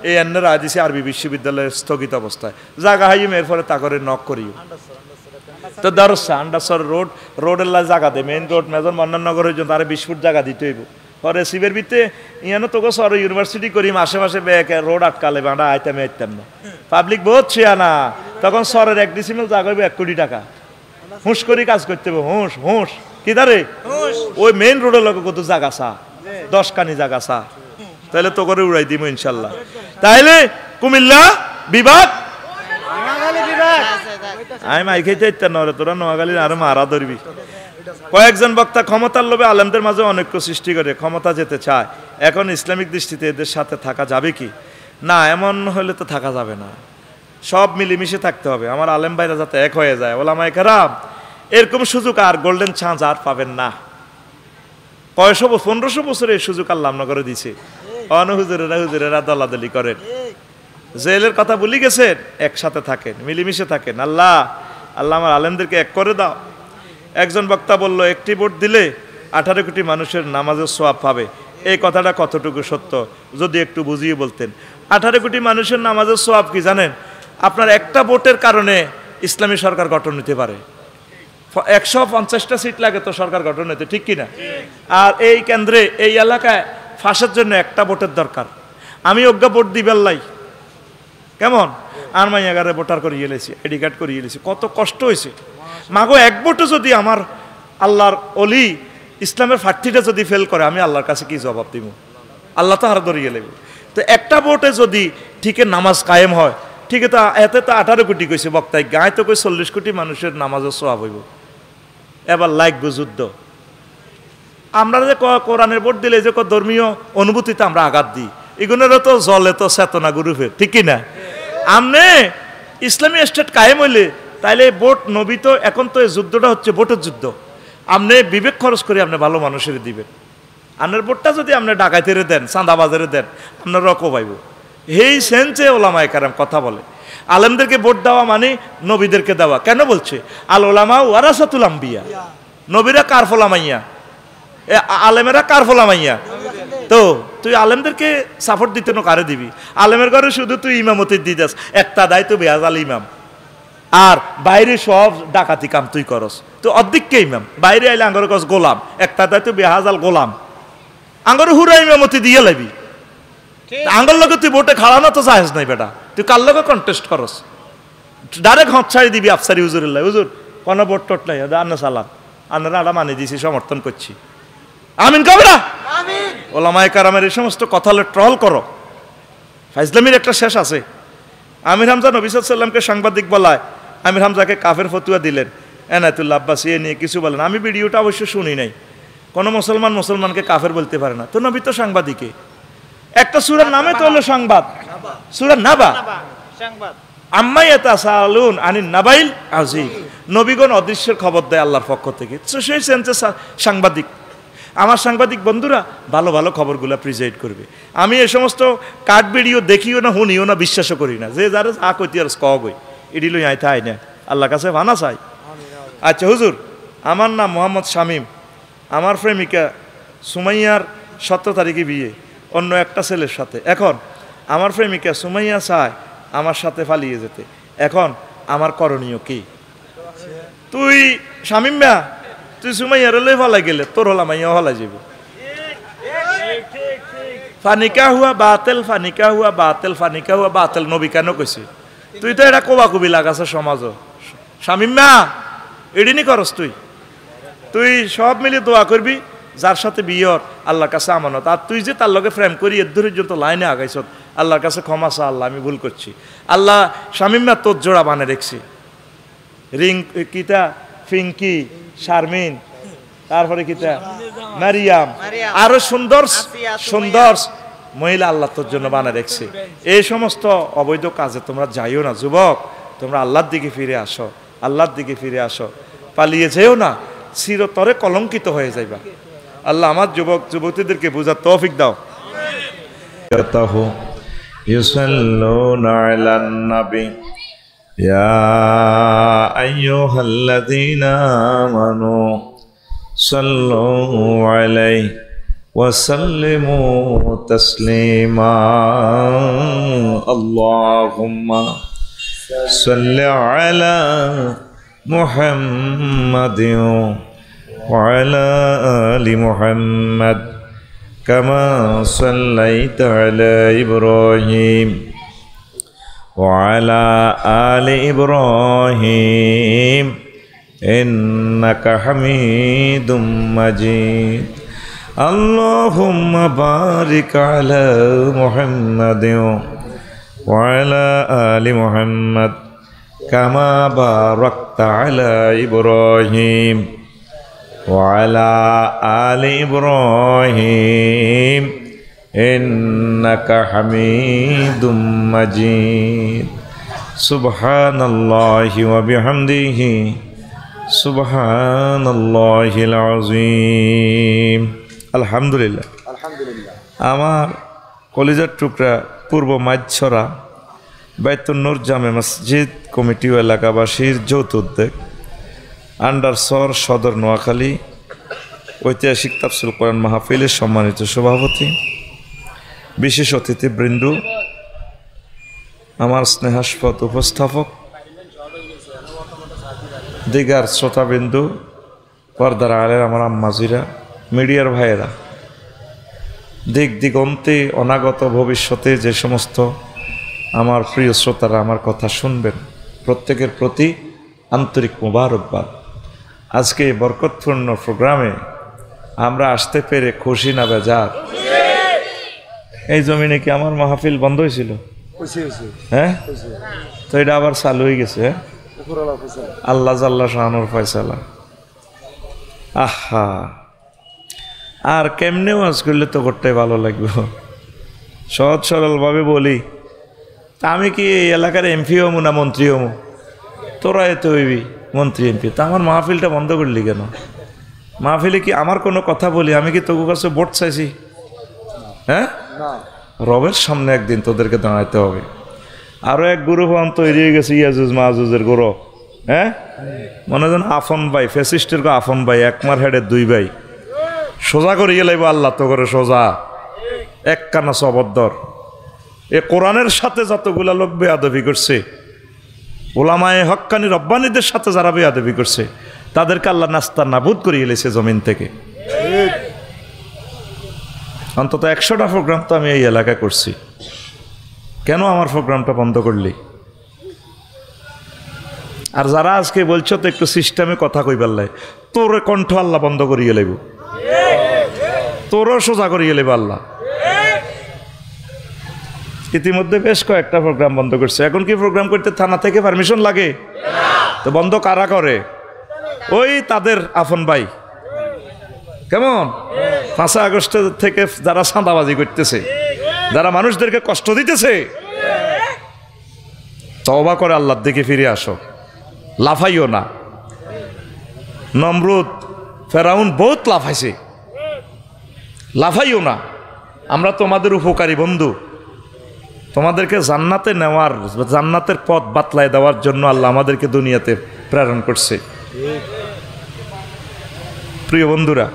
এই এন্নের রায় দিছে আরবি বিশ্ববিদ্যালয়ের স্থগিত অবস্থায়, জায়গা হাইম এর ফলে তা করে নক করিও। তো দরসা আন্ডারসর রোডের লাই জায়গা দে, মেইন রোড মেজর মান্নাননগর হয়ে তার 20 ফুট জায়গা দিতে হইব। পরে শিবের ভিতরে ইয়ানো তোকে সর ইউনিভার্সিটি করি, মাসে মাসে রোড আটকালে বাঁধা আইতাম না, পাবলিক বহুত ছিয়া না, তখন সরের 1 ডিসিমেল জায়গা হইব 1 কোটি টাকা, হুঁশ করি কাজ করতে হবে, হুঁশ কি দারে ওই মেইন রোডের লোক কত জায়গা চা 10 কানি জায়গা চা, তাহলে তো করে উড়াই দিব ইনশাল্লাহ। তাইলে কুমিল্লা বিভাগ আমি মাই খাইতে ইত্যাদ নরে, তোরা নোয়াখালীর আরো মারা ধরবি। কয়েকজন বক্তা ক্ষমতার লোভে আলেমদের মাঝে অনৈক্য সৃষ্টি করে ক্ষমতা যেতে চায়। এখন ইসলামিক দৃষ্টিতে এদের সাথে থাকা যাবে কি না? এমন হলে তো থাকা যাবে না, সব মিলেমিশে থাকতে হবে। আমার আলেম ভাইরা যাতে এক হয়ে যায়, ওলামায়ে কেরাম এরকম সুযোগ আর গোল্ডেন চান্স আর পাবেন না। 1500 বছরে এই সুযোগ আল্লাহ নগরে দিছে। হুজুরেরা দলাদলি করেন, জেলের কথা ভুলি গেছেন, একসাথে থাকেন, মিলেমিশে থাকেন। আল্লাহ আমার আলেমদেরকে এক করে দাও। একজন বক্তা বলল, একটি ভোট দিলে 18 কোটি মানুষের নামাজের সওয়াব পাবে। এই কথাটা কতটুকু সত্য যদি একটু বুঝিয়ে বলতেন। 18 কোটি মানুষের নামাজের সওয়াব কি জানেন? আপনার একটা ভোটের কারণে ইসলামী সরকার গঠন হতে পারে। 150টা সিট লাগে তো সরকার গঠন হতে, ঠিক কিনা? আর এই কেন্দ্রে এই এলাকায় ফাঁসের জন্য একটা ভোটের দরকার। আমি অজ্ঞা ভোট দিবার লাই কেমন আর মাই 11 ভোটার করিয়ে এলেছি, আইডি কার্ড করিয়ে এলেছি, কত কষ্ট হয়েছে। মাগো এক ভোটে যদি আমার আল্লাহর অলি ইসলামের ফার্থিটা যদি ফেল করে, আমি আল্লাহর কাছে কি জবাব দিব? আল্লাহ তো হার ধরিয়ে লেবে। তো একটা ভোটে যদি ঠিকই নামাজ কায়েম হয়, ঠিক তো এতে তো 18 কোটি কইছে বক্তায়, গায়ে তো কই 40 কোটি মানুষের নামাজের সওয়াব হইব। এবার লাগবে যুদ্ধ। আমরা যে কোরআনের ভোট দিলে যে ধর্মীয় অনুভূতিতে আমরা আঘাত দিই, এগুলোরও তো জলে তো চেতনা গুরুফের, ঠিক কিনা? আমনে ইসলামী স্টেট কায়েম হইলে তাইলে ভোট নবী তো, এখন তো এই যুদ্ধটা হচ্ছে ভোটের যুদ্ধ। আপনি বিবেক খরচ করে আপনি ভালো মানুষের দিবেন। আপনার ভোটটা যদি আপনি ডাকাইতেরে দেন, চাঁদাবাজারে দেন, আপনার রকম পাইব। এই সেন্সে ওলামায়ে কেরাম কথা বলে। আলেমদেরকে ভোট দেওয়া মানে নবীদেরকে দেওয়া। কেন বলছে? আল ওলামা ওয়ারাসাতুল আম্বিয়া, নবীরা কার ফলামাইয়া, আলেমেরা কার ফলামাইয়া। তো তুই আলেমদেরকে সাপোর্ট দিতে না কারে দিবি? আলেমের ঘরে শুধু তুই ইমামতি দিদাস, একটা দায় তো বেহাজাল ইমাম, আর বাইরে সব ডাকাতি কাম তুই করস, তো অর্ধেককে ইমাম। বাইরে আইলে আঙ্গর কস গোলাম, একটা দায় তো বেহাজাল গোলাম, আঙ্গর হুরা ইমামতি দিয়ে লাবি। আঙ্গর লগে তুই ভোটে খাড়ানো তো চাহেস নাই বেটা, তুই কার লগে কন্টেস্ট করস? ডাইরেক্ট হাত ছাড়ি দিবি আফসারি হুজুরিল্লাহ, হুজুর কোনো ভোট টোট নাই, আন্না সালাম, আন্নারা আড়া মানে দিছি, সমর্থন করছি, আমিন কবে না? ওলামায়ে কেরামের এই সমস্ত কথা ট্রল করো। ফাইজলামির একটা শেষ আছে। আমির হামজা নবী সাল্লাল্লাহু আলাইহি ওয়াসাল্লামকে সাংবাদিক বলায় আমির হামজাকে কাফের ফতুয়া দিলেন, এনায়েতুল্লাহ আব্বাসী এ নিয়ে কিছু বলেন। আমি ভিডিওটা অবশ্য শুনি নাই। কোনো মুসলমানকে কাফের বলতে পারে না, তো নবী তো সাংবাদিকে। একটা সূরার নামে তো হলো সংবাদ, সূরা নাবা, আম্মা ইয়াতাসাআলুন আনিন নাবাইল আযীম। নবীগণ অদৃশ্যের খবর দেয় আল্লাহর পক্ষ থেকে, তো সেই সেন্সে সাংবাদিক। আমার সাংবাদিক বন্ধুরা ভালো ভালো খবরগুলো প্রেজেন্ট করবে। আমি এই সমস্ত কাট ভিডিও দেখিও না, শুনিও না, বিশ্বাসও করি না। যে যারা যা কইতে আর কই এটি লই আইতা আই না, আল্লাহর কাছে ভানা চাই। আচ্ছা হুজুর, আমার নাম মোহাম্মদ শামীম, আমার প্রেমিকা সুমাইয়ার 17 তারিখে বিয়ে অন্য একটা ছেলের সাথে। এখন আমার প্রেমিকা সুমাইয়া চায় আমার সাথে পালিয়ে যেতে, এখন আমার করণীয় কি? তুই শামীম মিয়া, তুই সুমাইয়ার লই ফালাই গেলে তোর হলা মাইয়া ফালাই যাব। ফানিকা হুয়া বাতিল, ফানিকা হুয়া বাতিল, ফানিকা হুয়া বাতিল নবী কেন কইছে? তুই তো এটা কোবা কুবি লাগাছ সমাজ। শামীম মিয়া এডিনি করস তুই সব মিলে দোয়া করবি যার সাথে বিয়র আল্লাহর কাছে আমানত। আর তুই যে তার লগে প্রেম করি এর পর্যন্ত লাইনে আগাইছ, আল্লাহর কাছে ক্ষমা চা, আল্লাহ আমি ভুল করছি। আল্লাহ শামীম মিয়া তোর জোড়া বানে রেখছি, রিং কিতা ফিঙ্কি শারমিন, তারপরে কিতা মারিয়াম, আরো সুন্দর সুন্দর মহিলা আল্লাহ তোর জন্য বানা রেখছে। এই সমস্ত অবৈধ কাজে তোমরা যাইও না যুবক, তোমরা আল্লাহর দিকে ফিরে আসো, আল্লাহর দিকে ফিরে আসো, পালিয়ে যেও না, চিরতরে কলঙ্কিত হয়ে যাইবা। আল্লাহ আমার যুবক যুবতীদেরকে বুঝার তৌফিক দাও। ইউসাল্লুনা আলান নবী ইয়া আইয়ুহাল্লাযীনা আমানু সাল্লু আলাইহি ওয়া সাল্লিমু তাসলিমা। আল্লাহুম্মা সাল্লি আলা মুহাম্মাদিন ওয়া আলা আলি মুহাম্মাদ কামা সাল্লাইতা আলা ইব্রাহিম وعلى آل إبراهيم إنك حميد مجيد. اللهم بارك على محمد وعلى آل محمد كما باركت على إبراهيم وعلى آل إبراهيم إنك حميد مجيد. سبحان الله وبحمده سبحان الله العظيم. আলহামদুলিল্লাহ। আমার কলিজার টুকরা পূর্ব মাইছড়া বাইতুন নূর জামে মসজিদ কমিটি ও এলাকাবাসীর যৌথ উদ্যোগ আন্ডারসর সদর নোয়াখালী ঐতিহাসিক তাফসীরুল কোরআন মাহফিলের সম্মানিত সভাপতি, বিশেষ অতিথিবৃন্দ, আমার স্নেহাস্পদ উপস্থাপক, দিগার শ্রোতাবিন্দু, পর্দার আলের আমার আম্মাজিরা, মিডিয়ার ভাইয়েরা, দিক দিগন্তে অনাগত ভবিষ্যতে যে সমস্ত আমার প্রিয় শ্রোতারা আমার কথা শুনবেন, প্রত্যেকের প্রতি আন্তরিক মোবারকবাদ। আজকে এই বরকতপূর্ণ প্রোগ্রামে আমরা আসতে পেরে খুশি না বেজার? এই জমিনে কি আমার মাহফিল বন্ধ হয়েছিল? হ্যাঁ, তো এটা আবার চালু হয়ে গেছে। আল্লাহ জাল্লা শানুর ফয়সালা। আহা, আর কেমনে ওয়াজ করলে তো করতে ভালো লাগবে। সহজ সরলভাবে বলি, তা আমি কি এই এলাকার এমপি হমু না মন্ত্রী হমু? তোরা এত হইবি মন্ত্রী এমপি, তা আমার মাহফিলটা বন্ধ করলি কেন? মাহফিলে কি আমার কোনো কথা বলি? আমি কি তোর কাছে ভোট চাইছি? হ্যাঁ, রবের সামনে একদিন তোদেরকে দাঁড়াইতে হবে। আরো এক গ্রুপ তৈরি হয়ে গেছে ইয়াজুজ মাহুজের গ্রুপ। হ্যাঁ, মনে যেন আফন ভাই, ফ্যাসিস্টের আফন ভাই, একমার হেডের দুই ভাই। সোজা করিয়ে লাইব আল্লাহ তো করে সোজা, এক কানা সবদ্দর। এ কোরআনের সাথে যতগুলা লোক বেয়াদবি করছে, ওলামায়ে হক্কানি রব্বানীদের সাথে যারা বেয়াদবি করছে, তাদেরকে আল্লাহ নাস্তা নাবুদ করিয়ে এলেছে জমিন থেকে। অন্তত 100টা প্রোগ্রাম তো আমি এই এলাকায় করছি, কেন আমার প্রোগ্রামটা বন্ধ করলি? আর যারা আজকে বলছো তো একটু সিস্টেমে কথা কইবার লাই, তোর কণ্ঠ আল্লাহ বন্ধ করিয়ে লাইব, তোরও সোজা করিয়ে লাইব আল্লাহ। ইতিমধ্যে বেশ কয়েকটা প্রোগ্রাম বন্ধ করছে। এখন কি প্রোগ্রাম করতে থানা থেকে পারমিশন লাগে? তো বন্ধ কারা করে? ওই তাদের আফন ভাই। কেমন 5 আগস্ট থেকে যারা চাঁদাবাজি করতেছে, যারা মানুষদেরকে কষ্ট দিতেছে, তওবা করে আল্লাহর দিকে ফিরে আসো, লাফাইও না। নমরুদ ফেরাউন বহুত লাফাইছে, লাফাইও না। আমরা তোমাদের উপকারী বন্ধু, তোমাদেরকে জান্নাতে নেওয়ার, জান্নাতের পথ বাতলায় দেওয়ার জন্য আল্লাহ আমাদেরকে দুনিয়াতে প্রেরণ করছে। প্রিয় বন্ধুরা,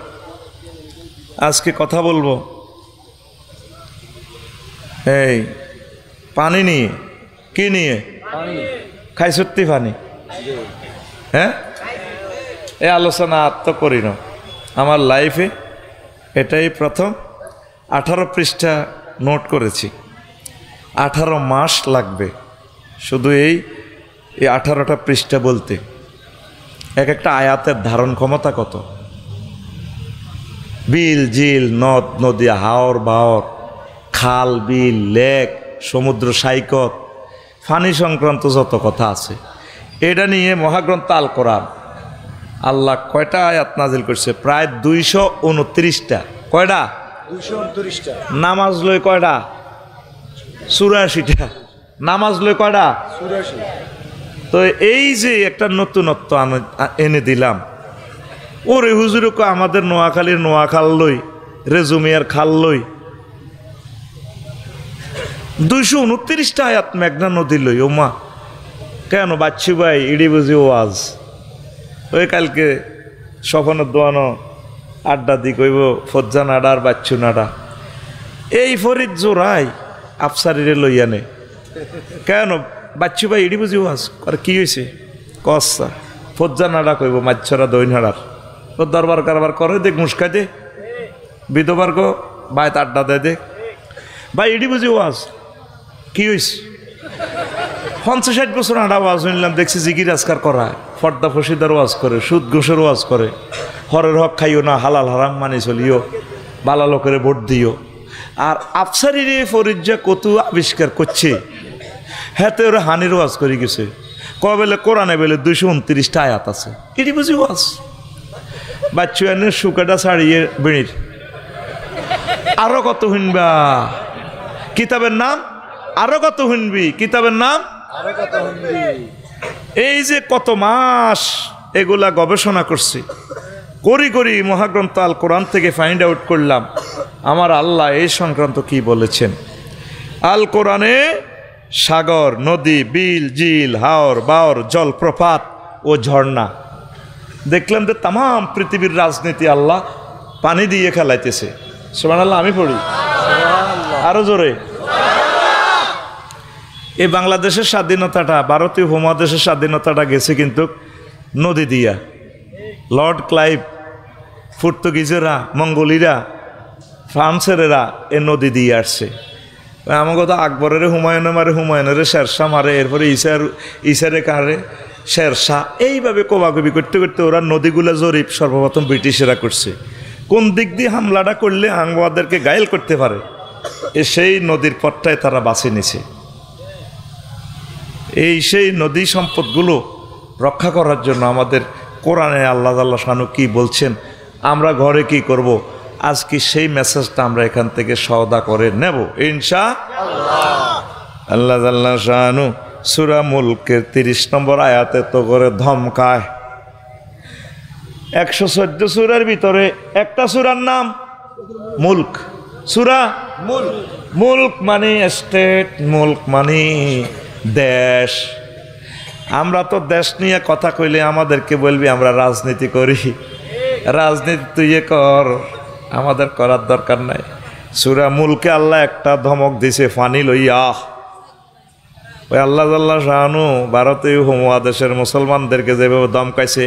আজকে কথা বলবো এই পানি নিয়ে। কি নিয়ে? খাই সত্যি পানি। হ্যাঁ, এই আলোচনা তো করি না আমার লাইফে, এটাই প্রথম। 18 পৃষ্ঠা নোট করেছি। 18 মাস লাগবে শুধু এই 18টা পৃষ্ঠা বলতে। এক একটা আয়াতের ধারণ ক্ষমতা কত! বিল, ঝিল, নদ, নদী, হাওর বাওর, খাল, বিল, লেক, সমুদ্র সৈকত, পানি সংক্রান্ত যত কথা আছে, এটা নিয়ে মহাগ্রন্থ আল কোরআন আল্লাহ কয়টা আয়াত নাজিল করছে? প্রায় 229টা। কয়টা? 229টা। নামাজ লই কয়টা? 84টা। নামাজ লই কয়টা? 84। তো এই যে একটা নতুনত্ব এনে দিলাম, ওরে হুজুরকে আমাদের নোয়াখালীর নোয়াখাল লই, রেজুমিয়ার খাল লই, 229টা আয়াত মেঘনা নদী লই। ও মা, কেন বাচ্চু ভাই ইডি বুঝি ওয়াজ? ওই কালকে স্বপনের দোয়ানো আড্ডা দি কইব ফজ্জা নাডা আর বাচ্চু নাডা, এই ফরিদ জোড়াই আফসারিরে লইয়া নে। কেন বাচ্চু ভাই ইডি বুঝি ওয়াজ? আর কি হয়েছে? কসা ফজ্জা নাডা কইব মাছরা দই নাড়ার। তো দরবার কারবার করে দেখ, মুস্কাই দে, বিধবার গো বাইত আড্ডা দে দেখ। ভাই ইডি বুঝি ওয়াজ? কি হয়েছে? 50-60 বছর আডা ওয়াজ শুনলাম, দেখছি জিকির আজকার করায়, ফর্দা ফসিদার ওয়াজ করে, সুদ ঘুষের ওয়াজ করে, হরের হক খাইও না, হালাল হারাম মানি চলিও, বালা লোকের ভোট দিও। আর আফসারির ফরিজ্জা কত আবিষ্কার করছে, হ্যাঁ তো ওরা হানির ওয়াজ করে গেছে। কবেলে কোরআনে বেলে 229টা আয়াত আছে, এটি বুঝি ওয়াজ? বাচ্চু এনে শুকাটা ছাড়িয়ে বেড়ির আরো কত শুনবা কিতাবের নাম, আরো কত শুনবি কিতাবের নাম, এই যে কত মাস এগুলা গবেষণা করছি, করি মহাগ্রন্থ আল কোরআন থেকে ফাইন্ড আউট করলাম আমার আল্লাহ এই সংক্রান্ত কি বলেছেন। আল কোরআনে সাগর, নদী, বিল, ঝিল, হাওর বাওর, জলপ্রপাত ও ঝর্ণা দেখলাম যে তাম পৃথিবীর রাজনীতি আল্লাহ পানি দিয়ে খেলাইতেছে। সুবহানাল্লাহ, আমি পড়ি আরো জোরে। এই বাংলাদেশের স্বাধীনতাটা, ভারতীয় উপমহাদেশের স্বাধীনতাটা গেছে কিন্তু নদী দিয়া। লর্ড ক্লাইভ, পর্তুগিজেরা, মঙ্গোলিরা, ফ্রান্সেরা এ নদী দিয়ে আসছে। আমাকে তো আকবরের হুমায়ুনে মারে, হুমায়ুনের শেরশাহ মারে, এরপরে ইসারে কারে শেরশাহ, এইভাবে কোবাকবি করতে করতে ওরা নদীগুলা জরিপ সর্বপ্রথম ব্রিটিশেরা করছে। কোন দিক দিয়ে হামলাটা করলে আঙ্গোয়াদেরকে গায়েল করতে পারে, সেই নদীর পথটায় তারা বাছে নিছে। সেই নদী সম্পদগুলো রক্ষা করার জন্য আমাদের কোরআনে আল্লাহ শানু কি বলছেন, আমরা ঘরে কি করব, আজকে সেই মেসেজটা আমরা এখান থেকে সওদা করে নেব ইনশাআল্লাহ। আল্লাহ শানু সূরা মুলকের 30 নম্বর আয়াতে তো করে ধমকায়। 114 সূরার ভিতরে একটা সূরার নাম মুলক, সূরা মুলক। মুলক মানে স্টেট, মুলক মানে দেশ। আমরা তো দেশ নিয়ে কথা কইলে আমাদেরকে বলবি আমরা রাজনীতি করি। রাজনীতি তুই কর, আমাদের করার দরকার নাই। সূরা মুলকে আল্লাহ একটা ধমক দিছে, ফানি লইয়া। ওই আল্লাহ জাল্লা শাহানু ভারতীয় উপমহাদেশের মুসলমানদেরকে যেভাবে দমকাইছে,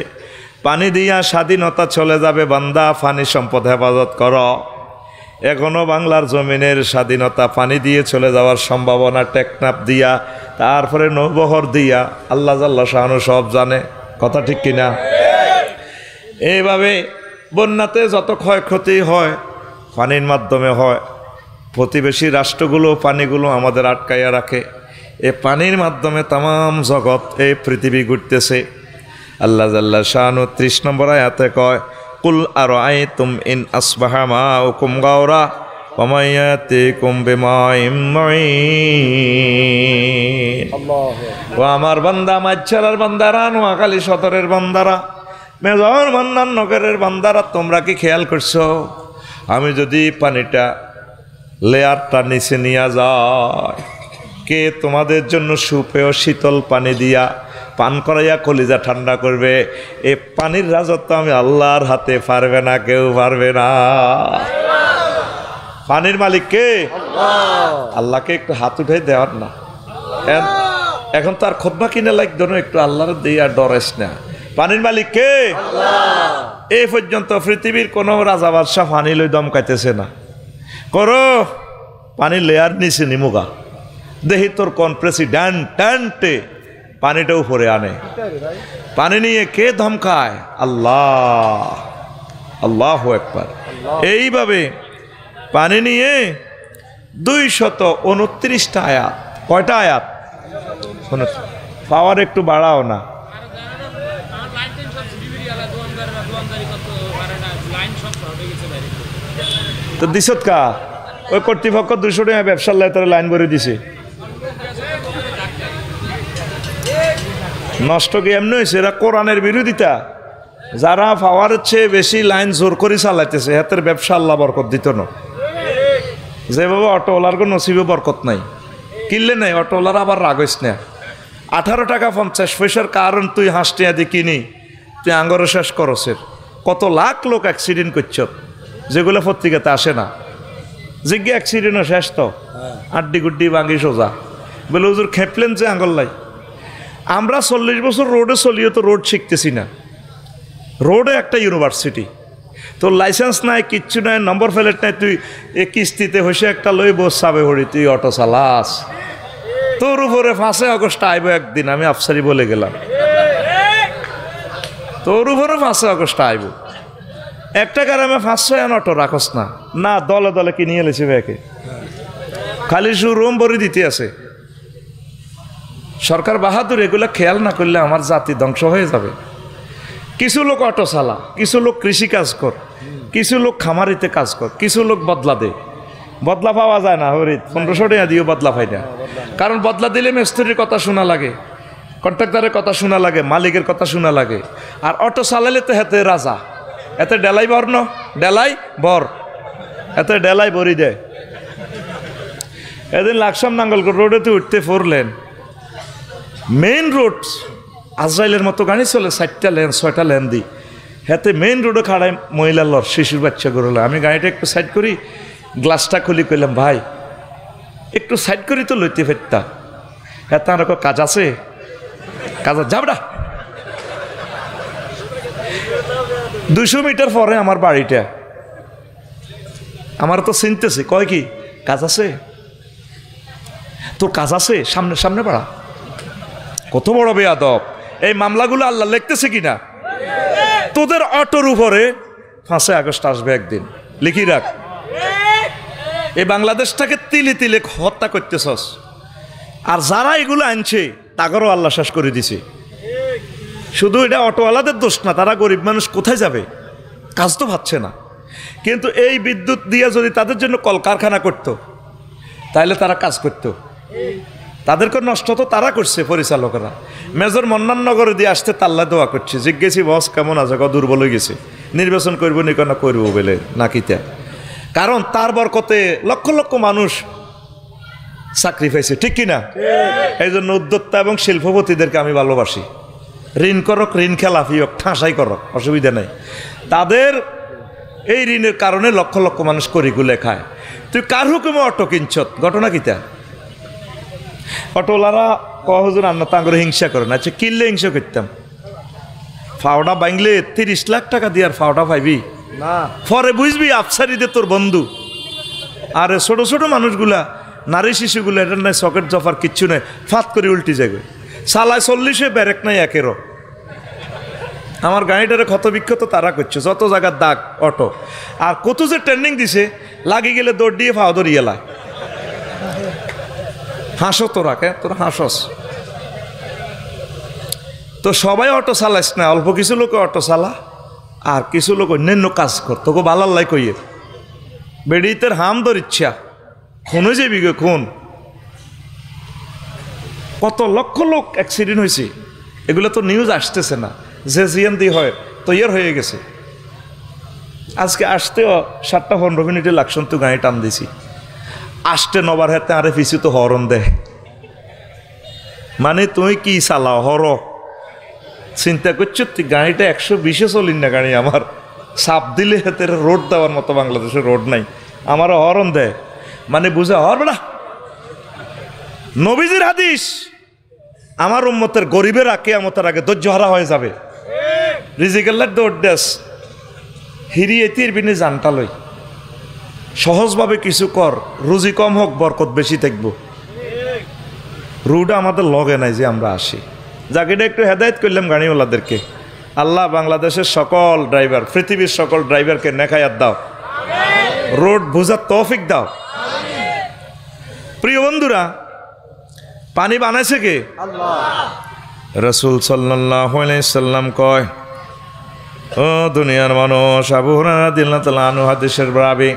পানি দিয়া স্বাধীনতা চলে যাবে বান্দা, পানি সম্পদ হেফাজত কর। এখনো বাংলার জমিনের স্বাধীনতা পানি দিয়ে চলে যাওয়ার সম্ভাবনা, টেকনাফ দিয়া, তারপরে নৌবহর দিয়া, আল্লাহ জাল্লা শাহানু সব জানে। কথা ঠিক কিনা? এইভাবে বন্যাতে যত ক্ষয়ক্ষতি হয় পানির মাধ্যমে হয়। প্রতিবেশী রাষ্ট্রগুলো পানিগুলো আমাদের আটকাইয়া রাখে। এ পানির মাধ্যমে তাম জগৎ এই পৃথিবী ঘুরতেছে। আল্লাহ জাল্লা শাহানু 30 নম্বর আয়াতে কয়, কুল আরাআইতুম ইন আসবাহা মাউকুম গাওরা ওয়া মান ইয়াতিকুম বিমাইন মুঈন। ও আমার বান্দা, মাইছালার বান্দারা, নোয়াখালী সদরের বান্দারা, মেজর মান্নান নগরের বান্দারা, তোমরা কি খেয়াল করছো আমি যদি পানিটা লেয়ারটা নিচে নিয়ে যায়, কে তোমাদের জন্য সুপেয় শীতল পানি দিয়া পান করাইয়া কলিজা ঠান্ডা করবে? এ পানির রাজত্ব আমি আল্লাহর হাতে, পারবে না, কেউ পারবে না। পানির মালিক কে? আল্লাহকে একটু হাত উঠে দেওয়ার না। এখন তার খুতবা কিনে লাগতো না, একটু আল্লাহর দিয়ে আর ডরাইস না। পানির মালিক কে? এই পর্যন্ত পৃথিবীর কোনো রাজা বাদশাহ পানি লই দমকাইতেছে না। করো পানির লেয়ার নিচে নিমুগা, দেখি তোর কোন প্রেসিডেন্টে পানিটা উপরে আনে। পানি নিয়ে কে ধমকায়? আল্লাহ। আল্লাহু আকবার। এইভাবে পানি নিয়ে 229টা আয়াত। কয়টা আয়াত? পাওয়ার একটু বাড়াও না। তো দিছত কা ওই কর্তৃপক্ষ 200 টাকা ব্যবসার লাই তারা লাইন ভরে দিছে। নষ্ট কি এমনি হয়েছে? এরা কোরআনের বিরোধিতা। যারা পাওয়ারের চেয়ে বেশি লাইন জোর করে চালাইতেছে হাতের ব্যবসা আল্লাহ বরকত দিত না। যেভাবে অটোওয়ালার কোনো নসিবে বরকত নাই, কিনলে নাই, অটোওয়ালার আবার রাগইস না। 18 টাকা 50 পয়সার কারণ তুই হাঁসটিয়া দিয়ে কিনি, তুই আঙ্গরে শেষ করছের। কত লাখ লোক অ্যাক্সিডেন্ট করছ, যেগুলো পত্রিকাতে আসে না। জিজ্ঞে অ্যাক্সিডেন্টও শেষ তো, আড্ডি গুড্ডি ভাঙি সোজা বলে হুজুর খেপলেন যে আঙ্গল লাই। আমরা 40 বছর রোডে চলিয়ে তো রোড শিখতেছি না। রোডে একটা ইউনিভার্সিটি, তোর লাইসেন্স নাই, কিচ্ছু নাই, নম্বর প্লেট নাই, তুই এ কিস্তিতে হয়েছে একটা লই বসাবে হরি, তুই অটো চালাস। তোর উপরে 5 আগস্ট আইব একদিন, আমি আফসারি বলে গেলাম, তোর উপরে 5 আগস্ট আইব। একটা গ্রামে 500 অটো রাখস না, না দলে দলে কি নিয়ে এলেছে ব্যাকে, খালি রুম ভরে দিতে আছে। সরকার বাহাদুর, এগুলো খেয়াল না করলে আমার জাতি ধ্বংস হয়ে যাবে। কিছু লোক অটো চালা, কিছু লোক কৃষি কাজ কর, কিছু লোক খামারিতে কাজ কর, কিছু লোক বদলা দে। বদলা পাওয়া যায় না হরি, 1500 টাকা দিয়েও বদলা পাই না। কারণ বদলা দিলে মিস্ত্রির কথা শোনা লাগে, কন্ট্রাক্টরের কথা শোনা লাগে, মালিকের কথা শোনা লাগে। আর অটো চালাইলে তো হেতে রাজা, এতে ডেলাই বর ন, ডেলাই বর, এতে ডেলাই বরি দেয়। এদিন লাকসাম নাঙ্গলকোট রোডেতে উঠতে 4 লেন, মেইন রোড আজরাইলের মতো গাড়ি চলে, 4টা লেন 6টা লেন দিই। হাতে মেইন রোডে খাড়ায় মহিলার লর, শিশুর বাচ্চা গরুলা। আমি গাড়িটা একটু সাইড করি, গ্লাসটা খুলি, কইলাম ভাই একটু সাইড করি তো লইতে ফেরতা। হ্যাঁ তার কাজ আছে, কাজ যাবডা। 200 মিটার পরে আমার বাড়িটা, আমার তো চিনতেছে, কয় কি কাজ আছে, তোর কাজ আছে, সামনে সামনে বাড়া। কত বড় বেয়াদব! এই মামলাগুলো আল্লাহ লিখতেছে কিনা? তোদের অটোর উপরে 5 আগস্ট আসবে একদিন, লিখি রাখ। এই বাংলাদেশটাকে তিলে তিলে হত্যা করতেছস। আর যারা এগুলো আনছে তাদেরও আল্লাহ শেষ করে দিছে। শুধু এটা অটোওয়ালাদের দোষ না, তারা গরিব মানুষ কোথায় যাবে, কাজ তো পাচ্ছে না। কিন্তু এই বিদ্যুৎ দিয়ে যদি তাদের জন্য কলকারখানা করতো তাহলে তারা কাজ করতো। তাদেরকে নষ্ট তো তারা করছে পরিচালকরা। মেজর মন্নান নগরে দিয়ে আসতে তাল্লা দোয়া করছে, জিজ্ঞেসি বস কেমন আছে, দুর্বল হয়ে গেছে, নির্বাচন করবো নি কেন করবো বলে নাকিতা। কারণ তার বরকতে লক্ষ লক্ষ মানুষ চাকরি পাইছে, ঠিক কিনা? এই জন্য উদ্যোক্তা এবং শিল্পপতিদেরকে আমি ভালোবাসি। ঋণ করক, ঋণ খেলাফি হোক, ঠাঁসাই করক, অসুবিধা নেই। তাদের এই ঋণের কারণে লক্ষ লক্ষ মানুষ করিগুলে খায়। তুই কার হুকুমে অটো কিনছত? ঘটনা কিতা? অটোওয়ালারা কহজুর আন্না তাঙ্গরে হিংসা করে না। আচ্ছা, কিনলে হিংসা করতাম। ফাওড়া বাংলে 30 লাখ টাকা দিয়ে আর ফাওড়া পাইবি না, পরে বুঝবি আফসারিদের তোর বন্ধু। আর ছোট ছোট মানুষগুলা, নারী শিশুগুলো, এটার নাই সকেট জফার কিচ্ছু নেই, ফাত করে উল্টি যাবে। সালায় 40-এ ব্যারেক নাই একেরও। আমার গাড়িটারে ক্ষত বিক্ষত তারা করছে, যত জায়গার দাগ অটো। আর কত যে ট্রেন্ডিং দিছে, লাগি গেলে দৌড় দিয়ে ফাও ধরিয়েলা। হাসো তোরা, কে তোর হাসস? তো সবাই অটো চালাইস না, অল্প কিছু লোক অটো চালা, আর কিছু লোক অন্যান্য কাজ কর। তোকে বালাল্লাই কইয়ে বেড়িতের হাম ধর ইচ্ছা খুনে যাবি গে, খুন। কত লক্ষ লোক অ্যাক্সিডেন্ট হয়েছে, এগুলো তো নিউজ আসতেছে না। যে জিএনদি হয় তৈয়ার হয়ে গেছে। আজকে আসতেও 7-15 মিনিটে লাগছন তো গাড়ি টান দিছি। আসতে নবার হাতে আরে পিছু তো হরন দেয়, মানে তুই কি চালাও হর? চিন্তা করছো তুই গাড়িটা 120-এ চলিন না গাড়ি আমার, চাপ দিলে হাতে রোড দেওয়ার মতো বাংলাদেশে রোড নাই, আমার হরন দেয়, মানে বুঝা হর বেড়া। নবীজির হাদিস, আমার উম্মতের গরিবের কিয়ামতের আগে ধৈর্য হারা হয়ে যাবে। রিজিকেল্লার দৌড় দেশ হিরি এতির বিনে জানটা লই, সহজভাবে কিছু কর, রুজি কম হোক বরকত বেশি থাকবো। রুটা আমাদের লগে নাই যে আমরা আসি। জায়গাটা একটু হেদায়েত করলাম গাড়িওয়ালাদেরকে। আল্লাহ বাংলাদেশের সকল ড্রাইভার, পৃথিবীর সকল ড্রাইভারকে নেখায়াত দাও, রোড বুঝার তৌফিক দাও। প্রিয় বন্ধুরা, পানি বানাইছে কে? রাসূল সাল্লাল্লাহু আলাইহি সাল্লাম কয়, ও দুনিয়ার মানুষ, আবু হুরায়রা রাদিয়াল্লাহু তাআলা আনহু হাদিসের রাবী,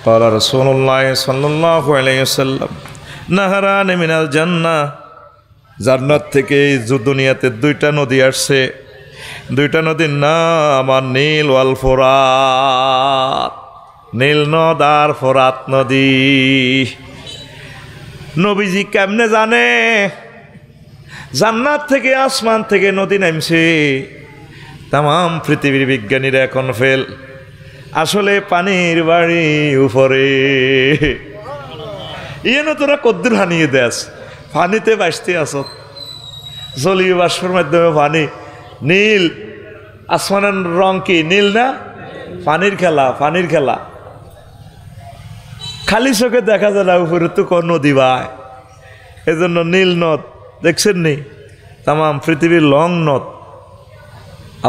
ক্বালা রাসূলুল্লাহ সাল্লাল্লাহু আলাইহি ওয়াসাল্লাম, নাহারানি মিনাল জান্নাহ, জান্নাত থেকে দুনিয়াতে 2টা নদী আসছে। 2টা নদীর নাম নীল ওয়াল ফোরাত। নীল নদ আর ফোরাত নদী। নবীজি কেমনে জানে? জান্নাত থেকে, আসমান থেকে নদী নামছে। তাম পৃথিবীর বিজ্ঞানীরা এখন ফেল। আসলে পানির বাড়ি উপরে। ইয়ে না তোরা কদ্দুর হানিয়ে দেস, পানিতে বাঁচতে আস। জলীয় বাষ্পের মাধ্যমে পানি নীল। আসমানের রং কি নীল না? পানির খেলা, পানির খেলা। খালি চোখে দেখা যায় না, উপরে তো কোন নদী ভাই। এজন্য নীল নদ দেখছেন নি? তাম পৃথিবীর লং নদ।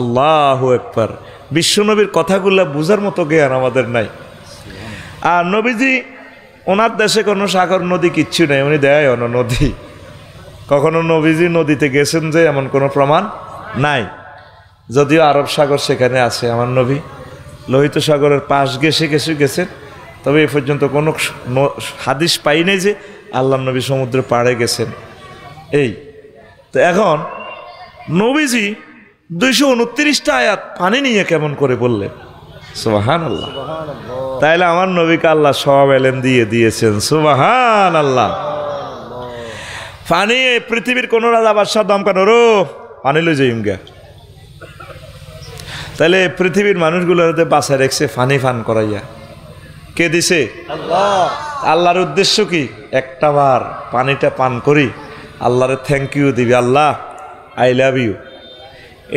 আল্লাহু আকবার। বিশ্বনবীর কথাগুলা বুঝার মতো জ্ঞান আমাদের নাই। আর নবীজি, ওনার দেশে কোনো সাগর নদী কিচ্ছু নেই, উনি দেয় অন্য নদী। কখনো নবীজি নদীতে গেছেন যে এমন কোনো প্রমাণ নাই। যদিও আরব সাগর সেখানে আছে, আমার নবী লোহিত সাগরের পাশ ঘেঁষে গেছেন, তবে এ পর্যন্ত কোনো হাদিস পাই নাই যে আল্লাহ নবী সমুদ্রের পাড়ে গেছেন। এই তো এখন নবীজি 229টা আয়াত পানি নিয়ে কেমন করে বললেন? সুবহানাল্লাহ। তাইলে আমার নবীকে আল্লাহ সব এলেম দিয়ে দিয়েছেন। সুবহানাল্লাহ। পানি পৃথিবীর কোন রাজা বাদশাহ দমকানো রো পানি লই যাইম গা। তাহলে পৃথিবীর মানুষগুলোর বাঁচায় রেখেছে পানি পান করাইয়া। কে দিছে? আল্লাহ। আল্লাহর উদ্দেশ্য কি? একটা বার পানিটা পান করি আল্লাহরে থ্যাংক ইউ দিবি, আল্লাহ আই লাভ ইউ।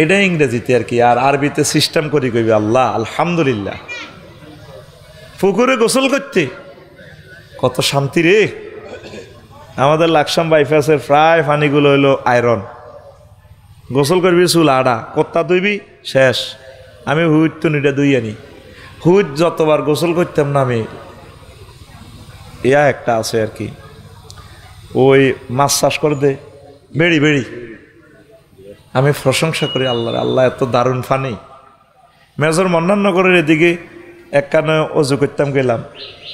এটা ইংরেজিতে আর কি। আর আরবিতে সিস্টেম করি কইবি আল্লাহ আলহামদুলিল্লাহ। পুকুরে গোসল করতে কত শান্তি রে। আমাদের লাকসাম বাইপাসের প্রায় পানিগুলো হইলো আয়রন। গোসল করবি চুল আড়া, কত্তা ধুইবি শেষ। আমি হুইট তো নিটা দুই আনি। হুইট যতবার গোসল করতাম না আমি, ইয়া একটা আছে আর কি, ওই মাছ চাষ করে দে বেড়ি বেড়ি। আমি প্রশংসা করি আল্লাহর, আল্লাহ এত দারুণ ফানি। মেজর মন্নাননগরের এদিকে এক কানে অজু করতাম গেলাম,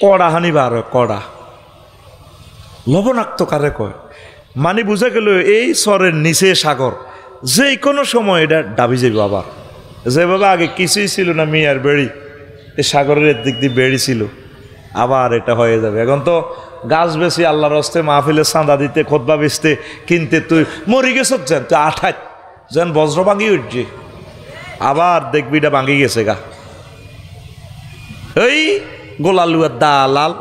কড়া হানি বার কড়া লবণাক্ত কারে কয়, মানে বুঝা গেল এই চরের নিচে সাগর, যে কোনো সময় এটা ডাবি যাবে। আবার যেভাবে আগে কিছুই ছিল না মিয়ার বেড়ি, এই সাগরের দিক দিয়ে বেড়ি ছিল, আবার এটা হয়ে যাবে। এখন তো গাছ বেশি আল্লাহর হস্তে মাহফিলে চাঁদা দিতে খোদবা বেচতে কিনতে তুই মরি গেছ যেন তুই আঠাত যেন বজ্র ভাঙি উঠছে আবার দেখবি এটা ভাঙি গেছে গা এই গোলালুয়ার দালাল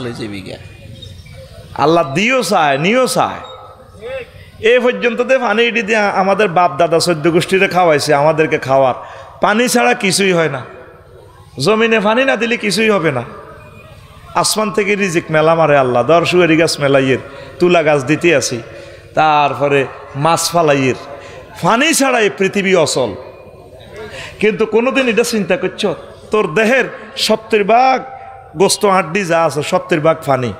হয়ে যাবি গা আল্লাহ দিও চায় নিও চায় এ পর্যন্ত তো পানি এটি দিয়ে আমাদের বাপ দাদা 14 গোষ্ঠীরে খাওয়াইছে আমাদেরকে খাওয়ার পানি ছাড়া কিছুই হয় না জমিনে পানি না দিলে কিছুই হবে না আসমান থেকে রিজিক মেলা মারে আল্লাহ দর্শুয়ারি গাছ মেলাইয়ের তুলা গাছ দিতে আসি তারপরে মাছ ফালাইয়ের পানি ছাড়া এই পৃথিবী অচল কিন্তু কোনোদিন এটা চিন্তা করছ তোর দেহের 70% গোস্ত হাড্ডি যা আছে 70% পানি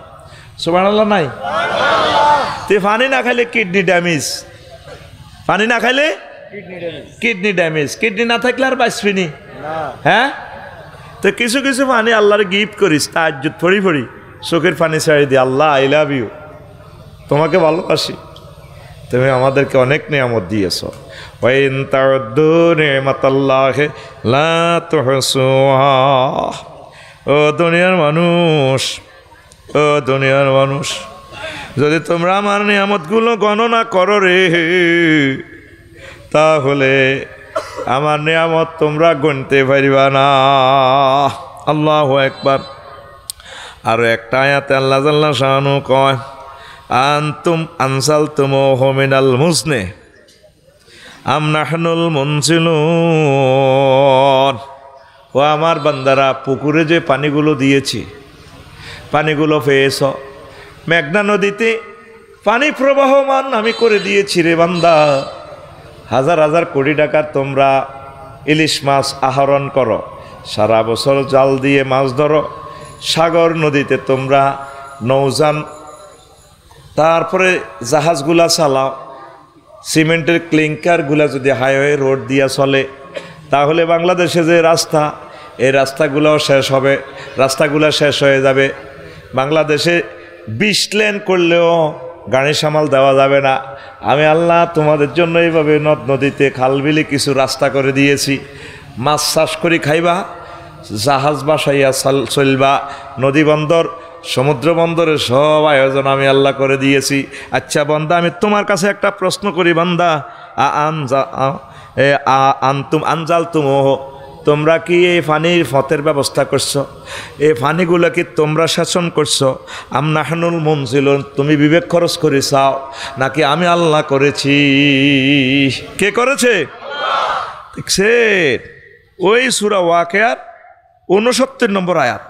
সুবহানাল্লাহ নাই তে পানি না খাইলে কিডনি ড্যামেজ পানি না খাইলে কিডনি ড্যামেজ কিডনি না থাকলে আর বাঁচবি নি হ্যাঁ তো কিছু কিছু পানি আল্লাহর গিফট করিস তাহাজ্জুদ পড়ি চোখের পানি ছাড়ি দি আল্লাহ আই লাভ ইউ তোমাকে ভালোবাসি তুমি আমাদেরকে অনেক নিয়ামত দিয়েছ ওয়াইন তাউদ্দু নি'মাতাল্লাহি লা তুহসুহা ও দুনিয়ার মানুষ যদি তোমরা আমার নিয়ামতগুলো গণনা করো রে তাহলে আমার নিয়ামত তোমরা গুনতে পারিবা না আল্লাহু আকবার আর একটা আয়াতে আল্লাহ জাল্লা শানু কয় আনতুম আনসালতুমুহু মিনাল মুজনি আম নাহনুল মুনজিলুন ও আমার বান্দারা পুকুরে যে পানিগুলো দিয়েছি পানিগুলো পেয়েছ মেঘনা নদীতে পানি প্রবাহমান আমি করে দিয়েছি রে বান্দা হাজার হাজার কোটি টাকার তোমরা ইলিশ মাছ আহরণ করো সারা বছর জাল দিয়ে মাছ ধরো সাগর নদীতে তোমরা নৌযান তারপরে জাহাজগুলা চালাও সিমেন্টের ক্লিঙ্কারগুলা যদি হাইওয়ে রোড দিয়া চলে তাহলে বাংলাদেশে যে রাস্তা এই রাস্তাগুলোও শেষ হবে রাস্তাগুলো শেষ হয়ে যাবে বাংলাদেশে 20 লেন করলেও গাড়ি সামাল দেওয়া যাবে না আমি আল্লাহ তোমাদের জন্য এইভাবে নদ নদীতে খালবিলে কিছু রাস্তা করে দিয়েছি মাছ চাষ করে খাইবা জাহাজ বাসাইয়া চলবা নদী বন্দর সমুদ্র বন্দরের সব আয়োজন আমি আল্লাহ করে দিয়েছি আচ্ছা বান্দা আমি তোমার কাছে একটা প্রশ্ন করি বান্দা আনতুম আনজালতুমুহু তোমরা কি এই পানির ফতের ব্যবস্থা করছো এই পানিগুলো কি তোমরা শাসন করছো আম নাহনুল মুনজিলুন তুমি বিবেক খরচ করে চাও নাকি আমি আল্লাহ করেছি কে করেছে দেখছে ওই সূরা ওয়াকিয়ার 69 নম্বর আয়াত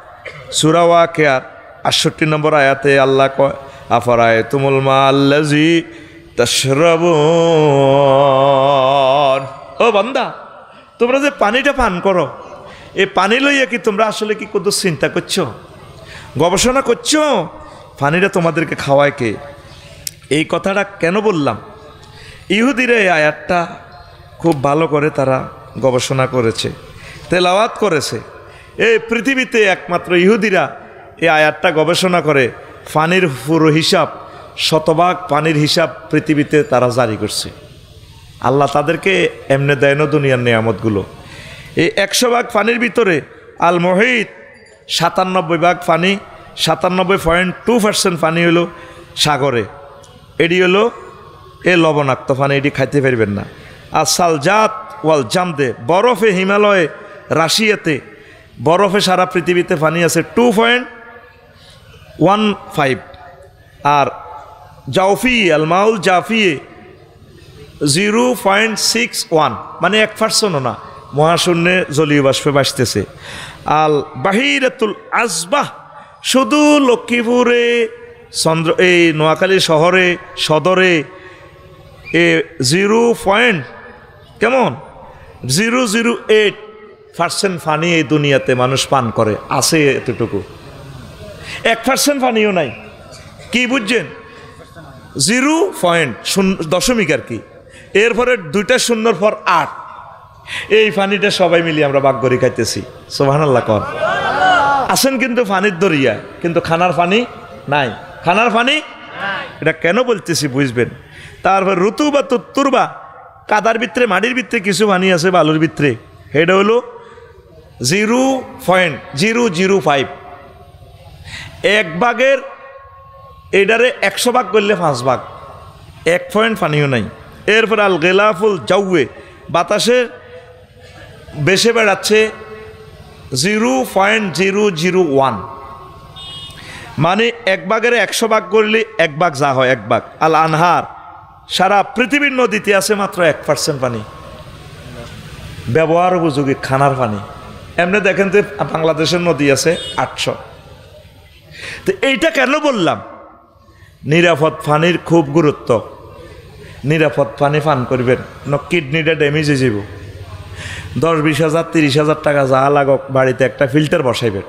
সূরা ওয়াকিয়ার 68 নম্বর আয়াতে আল্লাহ কয় আফারায়তুমুল মাল্লাযী তাশরাবুন ও বান্দা তোমরা যে পানিটা পান করো এই পানি লইয়া কি তোমরা আসলে কি কত চিন্তা করছো গবেষণা করছো পানিটা তোমাদেরকে খাওয়ায় কে এই কথাটা কেন বললাম ইহুদিরা এই আয়াতটা খুব ভালো করে তারা গবেষণা করেছে তেলাওয়াত করেছে এই পৃথিবীতে একমাত্র ইহুদিরা এই আয়াতটা গবেষণা করে পানির পুরো হিসাব শতভাগ পানির হিসাব পৃথিবীতে তারা জারি করছে আল্লাহ তাদেরকে এমনি দেয় না দুনিয়ার নিয়ামতগুলো এই 100 ভাগ পানির ভিতরে আল মুহিত 97 ভাগ পানি 97.2% পানি হলো সাগরে এটি হলো এ লবণাক্ত পানি এটি খাইতে পারবেন না আর সালজাত ওয়াল জামদে বরফে হিমালয়ে রাশিয়াতে বরফে সারা পৃথিবীতে পানি আছে 2.15 আর জাউফি আল মাউল জাফিয়ে 0.61 মানে 1% না মহাশূন্যে জলীয় বাষ্পে ভাসতেছে আল বাহিরাতুল আজবাহ শুধু লক্ষ্মীপুরে এই নোয়াখালী শহরে সদরে এ 0.008% পানি এই দুনিয়াতে মানুষ পান করে আছে এতটুকু 1% পানিও নাই কি বুঝছেন 0.0 আর কি এরপরে 2টা শূন্যর পর 8 এই পানিটা সবাই মিলে আমরা ভাগ করে খাইতেছি সুবহানাল্লাহ কর আছেন কিন্তু পানির দরিয়া কিন্তু খানার পানি নাই খানার পানি এটা কেন বলতেছি বুঝবেন তারপর ঋতু বা তুত্তুরবা কাদার ভিতরে মাটির ভিতরে কিছু পানি আছে বালুর ভিতরে এটা হলো 0.005 এক ভাগের এটারে 100 ভাগ করলে 5 ভাগ, 1 পয়েন্ট পানিও নাই। এরপর আল গেলাফুল জাউয়ে, বাতাসে বেশে বেড়াচ্ছে 0.001, মানে 1 ভাগের 100 ভাগ করলে 1 ভাগ যা হয় 1 ভাগ। আল আনহার, সারা পৃথিবীর নদীতে আছে মাত্র 1% পানি, ব্যবহার উপযোগী খানার পানি। এমনি দেখেন তো বাংলাদেশের নদী আছে 800। তো এইটা কেন বললাম? নিরাপদ পানির খুব গুরুত্ব। নিরাপদ পানি পান করবেন, কিডনিটা ড্যামেজ হয়ে যাব। 10-20 হাজার 30 হাজার টাকা যা লাগক বাড়িতে একটা ফিল্টার বসাইবেন।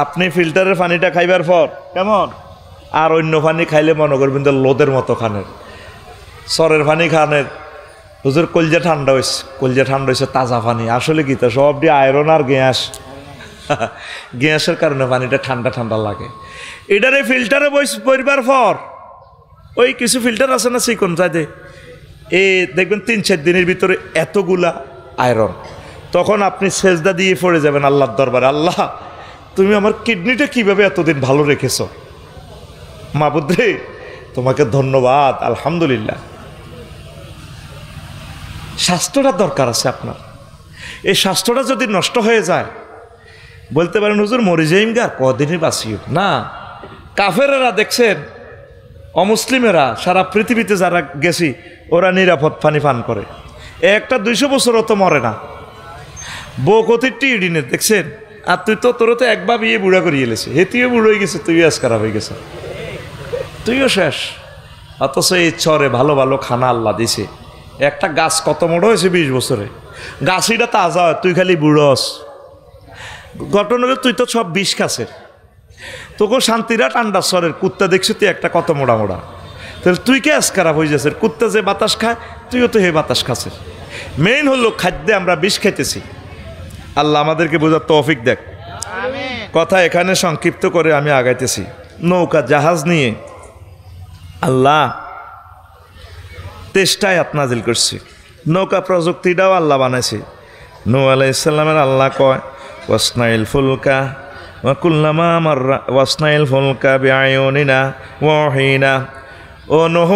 আপনি ফিল্টারের পানিটা খাইবার পর কেমন, আর অন্য পানি খাইলে মনে করবেন তো লোদের মতো খানের, সরের পানি খানের। হুজুর কলজা ঠান্ডা হয়েছে, কলজা ঠান্ডা হয়েছে তাজা পানি। আসলে কি তা সব দিয়ে আয়রন আর গ্যাস, গ্যাসের কারণে পানিটা ঠান্ডা ঠান্ডা লাগে। এটারে ফিল্টারে পরিবার পর ওই কিছু ফিল্টার আছে না চিকন চাইতে, এই দেখবেন 3-4 দিনের ভিতরে এতগুলা আয়রন। তখন আপনি সেজদা দিয়ে পড়ে যাবেন আল্লাহর দরবারে, আল্লাহ তুমি আমার কিডনিটা কিভাবে এতদিন ভালো রেখেছ, মাবুদ রে তোমাকে ধন্যবাদ, আলহামদুলিল্লাহ। স্বাস্থ্যটা দরকার আছে আপনার। এই স্বাস্থ্যটা যদি নষ্ট হয়ে যায়, বলতে পারেন হুজুর মরে যাইম গা, কদিনই বাঁচিও না। কাফেরেরা দেখছেন, অমুসলিমেরা সারা পৃথিবীতে যারা গেছি ওরা নিরাপদ পানি পান করে, একটা 200 বছরও তো মরে না। বউকতিরটি ইডিনে দেখছেন, আর তুই তো তোর তো একবার বিয়ে বুড়া করিয়ে এলেছে, হেতিও বুড়ো হয়ে গেছে, তুইও আজ খারাপ হয়ে গেছে, তুইও শেষ। অথচ এই চরে ভালো ভালো খানা আল্লাহ দিছে। একটা গাছ কত বড় হয়েছে 20 বছরে, গাছিটা তাজা হয়, তুই খালি বুড়োস। ঘটনা হলে তুই তো সব বিষ খাসের, তোকে শান্তিরা ঠান্ডা সরের কুত্তা দেখছি তুই একটা কত মোড়া মোড়া, তাহলে তুই কে আজ খারাপ হয়ে যাচ্ছে? কুত্তা যে বাতাস খায় তুইও তো হে বাতাস খাসের। মেইন হলো খাদ্যে আমরা বিষ খাইতেছি। আল্লাহ আমাদেরকে বোঝার তৌফিক দেখ। কথা এখানে সংক্ষিপ্ত করে আমি আগাইতেছি। নৌকা জাহাজ নিয়ে আল্লাহ 23টা আয়াত নাজিল করছে। নৌকা প্রযুক্তিটাও আল্লাহ বানাইছে। নূহ আলাইহিস সালামের আল্লাহ কয় ওয়াসনাইল ফুলকা ওয়াকুল্লামা মাররা ওয়াসনাইল ফুলকা বিআয়ুনিনা ওয়াহিনা, ও নূহ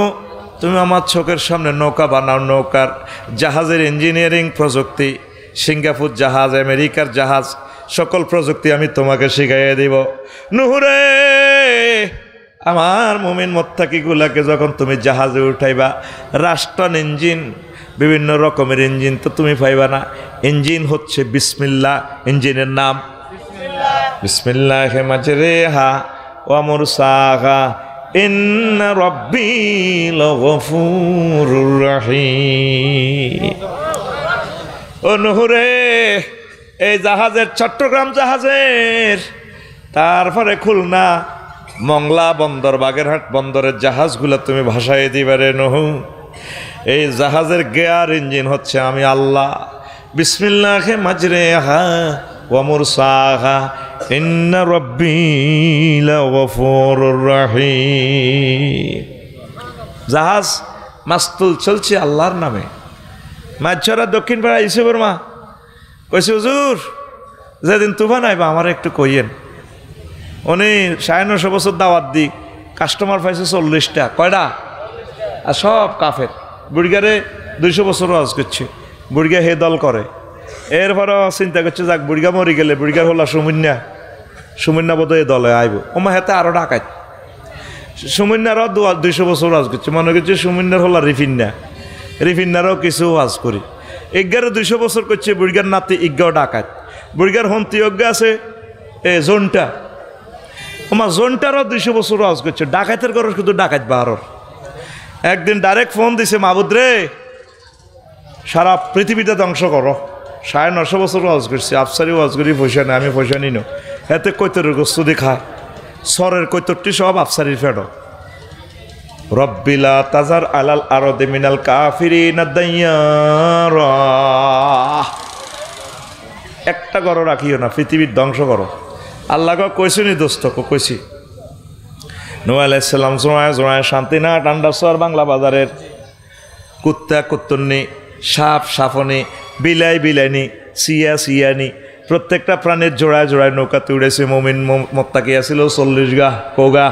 তুমি আমার চোখের সামনে নৌকা বানাও। নৌকার জাহাজের ইঞ্জিনিয়ারিং প্রযুক্তি, সিঙ্গাপুর জাহাজ, আমেরিকার জাহাজ, সকল প্রযুক্তি আমি তোমাকে শিখাইয়ে দিব। নূহ রে, আমার মুমিন মুত্তাকিগুলাকে যখন তুমি জাহাজে উঠাইবা, রাষ্ট্রন ইঞ্জিন, বিভিন্ন রকমের ইঞ্জিন তো তুমি পাইবা না। ইঞ্জিন হচ্ছে বিসমিল্লাহ, ইঞ্জিনের নাম বিসমিল্লাহে মাজরেহা ওয়া মুরসাহা ইন্না রাব্বি লাগফুরুর রহিম। ও নূহ রে, এই জাহাজের, চট্টগ্রাম জাহাজের, তারপরে খুলনা, মংলা বন্দর, বাগেরহাট বন্দরের জাহাজগুলো তুমি ভাসায় দিবারে নূহ। এই জাহাজের গিয়ার ইঞ্জিন হচ্ছে আমি আল্লাহ। বিসমিল্লাহে মাজরেহা ওয়া মুরসাহা ইন্না রাব্বি লাগফুরুর রহিম। জাহাজ মাস্তুল চলছে আল্লাহর নামে। মাছরা দক্ষিণ পাড়া ইসুবর মা কইছে হুজুর যেদিন তুফান আইবা আমার একটু কইয়েন। উনি 950 বছর দাওয়াত দি, কাস্টমার পাইছে 40টা। কয়টা? আর সব কাফের। বুড়িগারে 200 বছর ওয়াজ করছে, বুড়িগা হে দল করে। এরপরও চিন্তা করছে যাক বুড়িগা মরি গেলে বুড়িগার হলা সুমিন্না বোধহয় দলে আইব। ওমা হেতে আরও ডাকাত। সুমিন্নারও 200 বছর ওয়াজ করছে, মনে করছে সুমিন্নার হলা রিফিন্নারও কিছু ওয়াজ করি। 200 বছর করছে বুড়িগার নাতি ইজ্ঞাও ডাকাত। বুড়িগার হন্তি অজ্ঞা আছে জোনটা, ওমা জোনটারও 200 বছর ওয়াজ করছে। ডাকাতের ঘর শুধু ডাকাত বাহারর। একদিন ডাইরেক্ট ফোন দিছে, মাবুদ রে সারা পৃথিবীটা ধ্বংস করো। 950 বছর ওয়াজ করছি, আফসারি ওয়াজ করি, পয়সা নেই, আমি পয়সা নিন। এতে কৈতরের গোস্ত দেখায়, সরের কৈতরটি সব আফসারির ফেড। রব্বিলা তাজার আলাল আরদে মিনাল কাফিরিনা দাইয়ারা, একটা ঘর রাখিও না, পৃথিবীর ধ্বংস করো। আল্লাহ কইছি নি দোস্ত, কইছি। নূহ আলাইহিস সালাম জোড়ায় শান্তি না, ঠান্ডা সর বাংলা বাজারের কুত্তা কুত্তনি, সাপ সাফনি, বিলাই বিলাইনি, সিয়ানি, প্রত্যেকটা প্রাণীর জোড়ায় জোড়ায় নৌকাতে উড়েছে। মুমিন মোত্তাকিয়া ছিল 40 গা কোগা।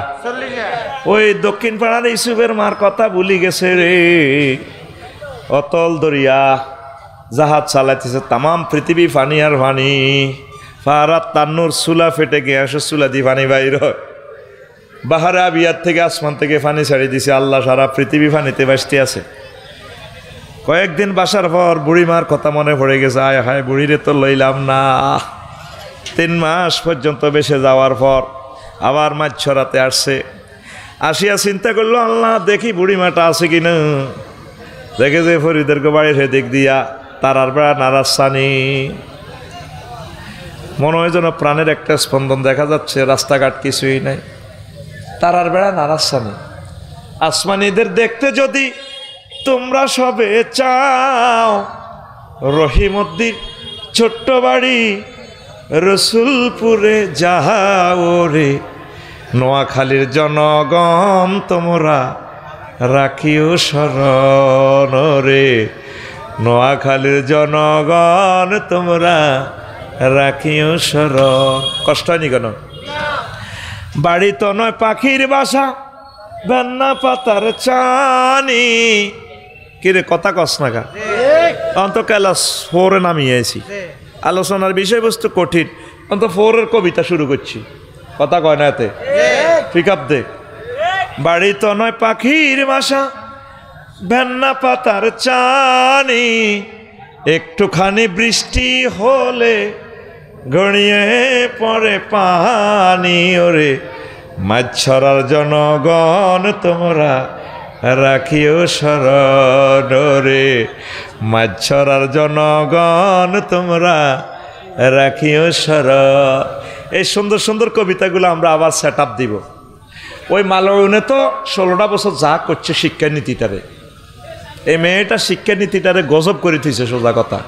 ওই দক্ষিণ পাড়ার ইউসুফের মার কথা ভুলি গেছে রে। অতল দরিয়া জাহাজ চালাইতেছে, তামাম পৃথিবী ফানি আর ফানি। ফারাত তান্নুর চুলা ফেটে গিয়ে আসে, চুলা দিয়ে ফানি বাইর হয়। বাহারে আবিয়ার থেকে আসমান থেকে ফানি ছাড়ি দিছে আল্লাহ, সারা পৃথিবী ফানিতে ভাসতে আছে। কয়েকদিন বাসার পর বুড়িমার কথা মনে পড়ে গেছে, আয় হায় বুড়িরে তো লইলাম না। 3 মাস পর্যন্ত বেসে যাওয়ার পর আবার মাছ ছড়াতে আসছে। আসিয়া চিন্তা করলো, আল্লাহ দেখি বুড়িমাটা আছে কিনা। দেখে যে ফরিদের বাড়ির হেদিক দিয়া তারার বেড়া নারাসানি, মনে হয় যেন প্রাণের একটা স্পন্দন দেখা যাচ্ছে। রাস্তাঘাট কিছুই নাই, তারার বেড়া নারাসানি। আসমানিদের দেখতে যদি তোমরা সবে চাও, রহিমউদ্দিন ছোট্ট বাড়ি রসুলপুরে যাও রে। নোয়াখালীর জনগণ তোমরা রাখিও শরণ রে। নোয়াখালীর জনগণ তোমরা রাখিও শরণ। কষ্ট হয়নি কেন? বাড়ি তো নয় পাখির বাসা, ভেন্না পাতার চানি। কিরে কথা কস না কা? অন্ত ক্লাস 4-এ নামিয়েছি। আলোচনার বিষয়বস্তু কঠিন, অন্ত 4-এর কবিতা শুরু করছি। কথা কয় না এতে? ঠিক আপ দে। বাড়ি তো নয় পাখির বাসা, ভেন্না পাতার চানি। একটুখানি বৃষ্টি হলে গড়িয়ে পড়ে পানি ওরে। মাছ ছড়ার জনগণ তোমরা রাখিও শরণ রে। মাছ ছড়ার জনগণ তোমরা রাখিও শরণ। এই সুন্দর সুন্দর কবিতাগুলো আমরা আবার সেট আপ দিব। ওই মালয়নে তো 16টা বছর যা করছে শিক্ষানীতিটারে, এই মেয়েটা শিক্ষানীতিটারে গজব করে দিয়েছে। সোজা কথা,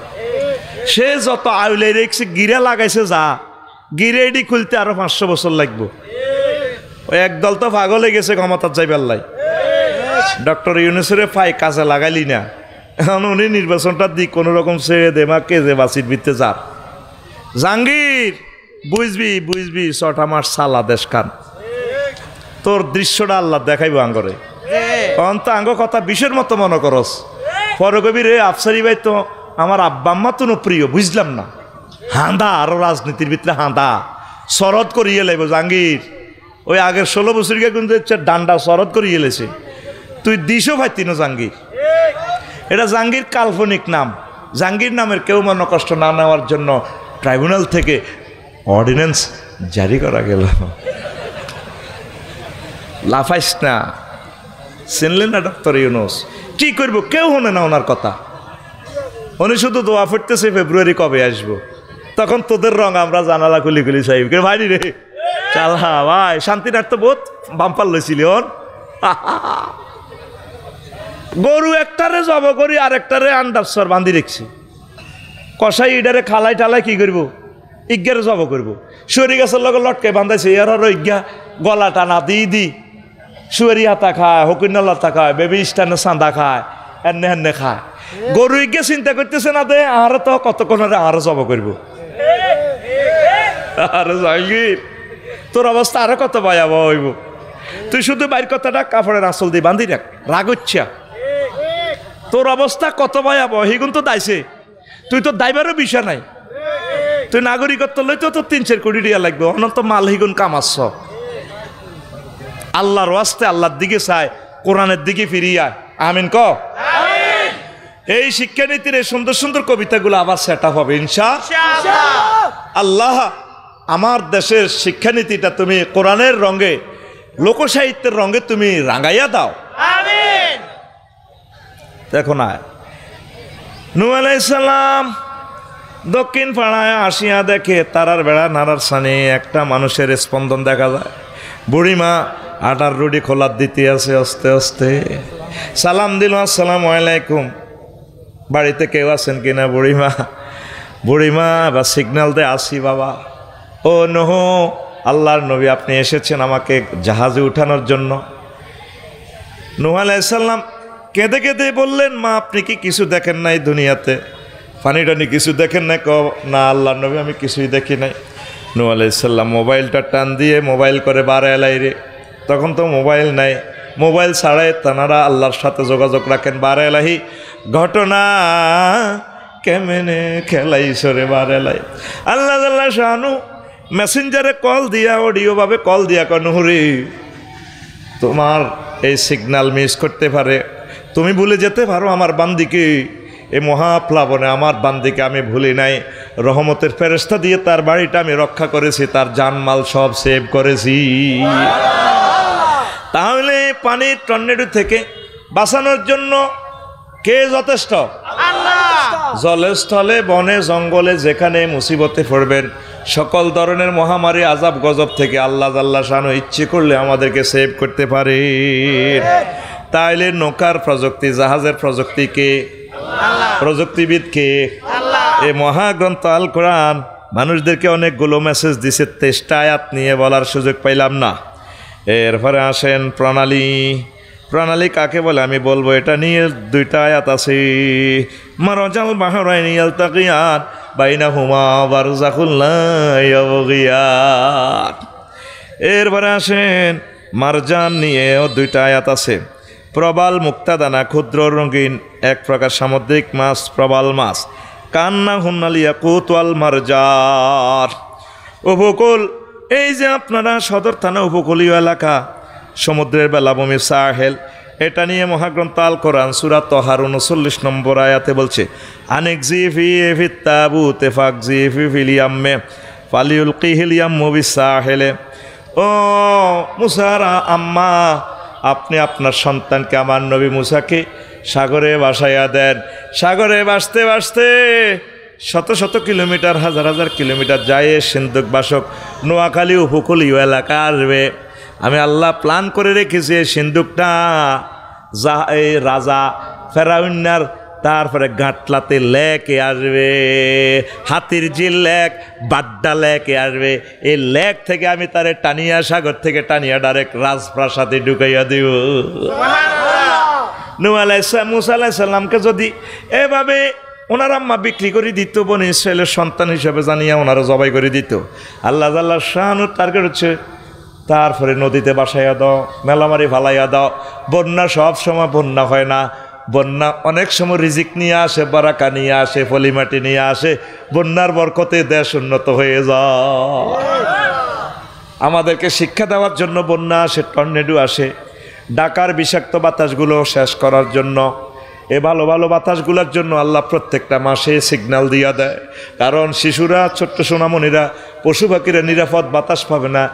সে যত আউলে রেখছে, গিরা লাগাইছে, যা গিরে এডি খুলতে আরো 500 বছর লাগবো। ওই একদল তো পাগল হয়ে গেছে ক্ষমতার যাইবার লাই। ডক্টর ইউনূসের ফাই কাজে লাগাইলি না, এখন উনি নির্বাচনটা দিক কোনো রকম ছেড়ে দে, মা কে যে বাসির ভিত্তে যার। জাহাঙ্গীর বুঝবি বুঝবি, 6টা মাস সালা দেশ খান, তোর দৃশ্যটা আল্লাহ দেখাইব আঙ্গরে। তখন তো আঙ্গ কথা বিষের মতো মনে করস। পরে কবি রে আফসারি ভাই তো আমার আব্বা আম্মা তো প্রিয়, বুঝলাম না। হাঁদা আরো রাজনীতির ভিতরে হাঁদা শরৎ করিয়ে লাইব জাহাঙ্গীর। ওই আগের 16 বছরকে কিন্তু ডান্ডা শরৎ করিয়ে এলেছে, তুই দিশও ভাইতি না জাহাঙ্গীর। এটা জাহাঙ্গীর কাল্পনিক নাম। জাহাঙ্গীর নামের কেউ মনে কষ্ট না নেওয়ার জন্য ট্রাইব্যুনাল থেকে অর্ডিন্যান্স জারি করা গেল। লাফাইস না, চিনলেন না ডক্টর ইউনূস? কি করব, কেউ হনে না ওনার কথা। উনি শুধু দোয়া ফুটতেছে ফেব্রুয়ারি কবে আসবো, তখন তোদের রং আমরা জানালা খুলি খুলি চাইব। কে ভাই রে চাল, হা ভাই শান্তিনাথ তো বহুত বাম্পার লইছিলি। ওর গরু একটারে জব করি আর একটারে আন্ডারসর বান্ধি রেখছি। কষাই ইডারে খালাই টালাই কি করবো, ইজ্ঞারে জব করবো। শুয়ারি গাছের লগে লটকে বান্ধাইছে, এর ইজ্ঞা গলা টানা দি শুয়ারি হাতা খায়, হকুন্না লতা খায়, বেবি স্টানে চাঁদা খায়, এনে হেনে খায়। গরু ইজ্ঞা চিন্তা করতেছে না দে আরে তো কতক্ষণ আরো জব করবো। আরে জাহাঙ্গীর তোর অবস্থা আরো কত ভয়াবহ হইব। তুই শুধু বাইর কথাটা কাপড়ের আঁচল দিয়ে বান্ধি রাখ, রাগ হচ্ছা। তোর অবস্থা কত ভয়াবহ হিগুন তো দাইছে, তুই তো দাইবারও বিষয় নাই। তুই নাগরিকত্ব লইতে তো 3-4 কোটি টাকা লাগবে, অনন্ত মাল হিগুন কামাচ্ছ। আল্লাহর ওয়াস্তে আল্লাহর দিকে চায়, কোরআনের দিকে ফিরিয়ে আয়। আমিন ক। এই শিক্ষানীতির এই সুন্দর সুন্দর কবিতাগুলো আবার সেট আপ হবে ইনশাআল্লাহ। আল্লাহ আমার দেশের শিক্ষানীতিটা তুমি কোরআনের রঙে, লোকসাহিত্যের রঙে তুমি রাঙাইয়া দাও। আমিন। দেখো না, নূহ আলাইহিস সালাম দক্ষিণ পাড়ায় আসিয়া দেখে তারার বেড়া নাড়ার সানে একটা মানুষের স্পন্দন দেখা যায়। বুড়িমা আটার রুটি খোলার দিতে আছে, আস্তে আস্তে সালাম দিল, আসসালামু আলাইকুম, বাড়িতে কেউ আছেন কিনা? বুড়িমা বা সিগন্যাল দে, আসি বাবা। ও নূহ, আল্লাহর নবী আপনি এসেছেন আমাকে জাহাজে উঠানোর জন্য। নূহ আলাইহিস সালাম কেঁদে কেঁদে বললেন, মা আপনি কি কিছু দেখেন নাই দুনিয়াতে? পানি টানি কিছু দেখেন না? না আল্লাহ নবী আমি কিছুই দেখি নাই। নূহ আলাইহিস সালাম মোবাইলটা টান দিয়ে মোবাইল করে বারে এলাই রে, তখন তো মোবাইল নাই, মোবাইল ছাড়াই তানারা আল্লাহর সাথে যোগাযোগ রাখেন। বারে এলাহি ঘটনা কেমনে খেলাইছরে বারে এলাই। আল্লাহ আল্লাহ শানু মেসেঞ্জারে কল দিয়া, অডিওভাবে কল দিয়া কনুহরি তোমার এই সিগন্যাল মিস করতে পারে, তুমি ভুলে যেতে পারো আমার বান্দিকে। এই মহাপ্লাবনে আমার বান্দিকে আমি ভুলি নাই, রহমতের ফেরেশতা দিয়ে তার বাড়িটা আমি রক্ষা করেছি, তার জানমাল সব সেভ করেছি। তাহলে পানির টর্নেডো থেকে বাঁচানোর জন্য কে যথেষ্ট? জলে স্থলে বনে জঙ্গলে যেখানে মুসিবতে পড়বেন, সকল ধরনের মহামারী আযাব গজব থেকে আল্লাহ জাল্লা শানু ইচ্ছে করলে আমাদেরকে সেভ করতে পারে। তাইলে নৌকার প্রযুক্তি, জাহাজের প্রযুক্তি কে? প্রযুক্তিবিদ কে? এই মহাগ্রন্থ আল কোরআন মানুষদেরকে অনেকগুলো মেসেজ দিছে, 23টা আয়াত নিয়ে বলার সুযোগ পাইলাম না। এরপরে আসেন প্রণালী। প্রণালী কাকে বলে আমি বলবো, এটা নিয়ে 2টা আয়াত আছে। মারাজাল বাহরাইনি ইয়ালতাকিয়ান বাইনাহুমা বারযাখুন লা ইয়াবগিয়ান। এরপরে আসেন মারজান নিয়েও 2টা আয়াত আছে। প্রবাল মুক্তাদানা ক্ষুদ্র রঙিন এক প্রকার সামুদ্রিক মাছ, প্রবাল মাছ। কান্না হুন্নাল ইয়াকুত ওয়াল মারজান। উপকূল, এই যে আপনারা সদর থানা উপকূলীয় এলাকা, সমুদ্রের বেলাভূমি সাহেল, এটা নিয়ে মহাগ্রন্থ আল কোরআন সূরা তহার 39 নম্বর আয়াতে বলছে আনিকজিফি ফিত তাবুতে ফাকজিফি ফিল ইয়াম্মে ফালিউলকিহিল ইয়াম্মু বিসাহেলে। ও মুসার আম্মা, আপনি আপনার সন্তানকে, আমার নবী মুসাকে সাগরে ভাসাইয়া দেন। সাগরে ভাসতে ভাসতে শত শত কিলোমিটার, হাজার হাজার কিলোমিটার যায় সিন্ধুক বাসক নোয়াখালী উপকূলীয় এলাকা আসবে। আমি আল্লাহ প্ল্যান করে রেখেছি এই সিন্ধুকটা এই রাজা ফেরাউন্নার, তারপরে গাঁটলাতে লেকে আসবে, হাতির ঝিল লেক, বাড্ডা লেকে আসবে। এই লেক থেকে আমি তারে টানিয়া, সাগর থেকে টানিয়া ডাইরেক্ট রাজপ্রাসাদে ঢুকাইয়া দিব। নূহ আলাইহিস সালাম, মুসা আলাইহিস সালামকে যদি এভাবে ওনার আম্মা বিক্রি করে দিত, বনি ইসরায়েলের সন্তান হিসেবে জানিয়া ওনারা জবাই করে দিত, আল্লাহ জাল্লা শানু টার্গেট হচ্ছে তারপরে নদীতে বাসাইয়া দাও, মেলামারি ফালাইয়া দাও। বন্যা সব সময় বন্যা হয় না, বন্যা অনেক সময় রিজিক নিয়ে আসে, বারাকা নিয়ে আসে, ফলিমাটি নিয়ে আসে। বন্যার বরকতে দেশ উন্নত হয়ে যায়। আমাদেরকে শিক্ষা দেওয়ার জন্য বন্যা আসে, টর্নেডো আসে, ঢাকার বিষাক্ত বাতাসগুলো শেষ করার জন্য, এ ভালো ভালো বাতাসগুলোর জন্য আল্লাহ প্রত্যেকটা মাসে সিগন্যাল দিয়া দেয়। কারণ শিশুরা, ছোট্ট সোনামণিরা, পশু পাখিরা নিরাপদ বাতাস পাবে না,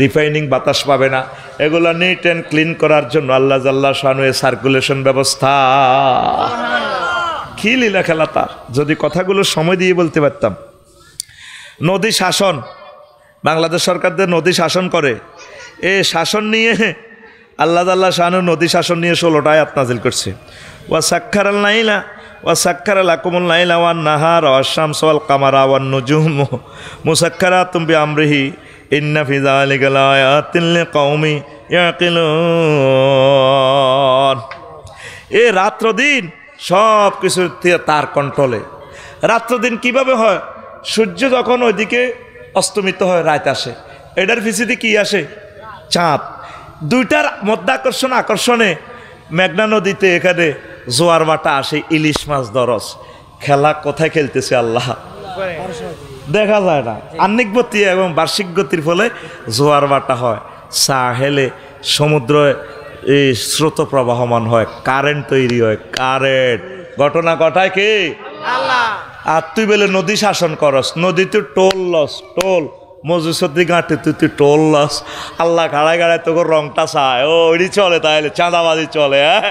রিফাইনিং বাতাস পাবে না। এগুলো নিট অ্যান্ড ক্লিন করার জন্য আল্লাহ জাল্লা শানু সার্কুলেশন ব্যবস্থা। কি লীলা খেলা তার, যদি কথাগুলো সময় দিয়ে বলতে পারতাম। নদী শাসন, বাংলাদেশ সরকারদের নদী শাসন করে, এ শাসন নিয়ে আল্লাহ জাল্লা শানু নদী শাসন নিয়ে 16টা আয়াত নাজিল করছে। ওয়া সাক্খারাল লাইলা ওয়া সাক্খারা লাকুমুল লাইলা ওয়ান নাহারা ওয়াশ শামসা ওয়াল কামারা ওয়ান নুজুম মুসাক্খারাতুম বিআমরিহি ইন্না ফি যালিকা লাআয়াতিন লিকাউমি ইয়াকিলুন। এ রাত্র দিন সব কিছু তার কন্ট্রোলে। রাত্র দিন কিভাবে হয়? সূর্য যখন ওইদিকে অস্তমিত হয়, রাত আসে, এটার পিছিয়ে কি আসে? চাঁদ। 2টার আকর্ষণে মেঘনা নদীতে এখানে জোয়ার বাটা আসে, ইলিশ মাছ দরস। খেলা কোথায় খেলতেছে আল্লাহ দেখা যায় না। আহ্নিক গতি এবং বার্ষিক গতির ফলে জোয়ার বাটা হয়, সাহেলে সমুদ্র এই স্রোত প্রবাহমান হয়, কারেন্ট তৈরি হয়, কারেন্ট ঘটনা ঘটায় কে? আল্লাহ। আর তুই বলে নদী শাসন করস, নদীতে টোল লস, টোল মজুসদি গাঁটে তুই টোল লস। আল্লাহ গাড়ায় গাড়ায় তোকে রংটা চায়, ও ওইটি চলে, তাইলে চাঁদাবাজি চলে। হ্যাঁ,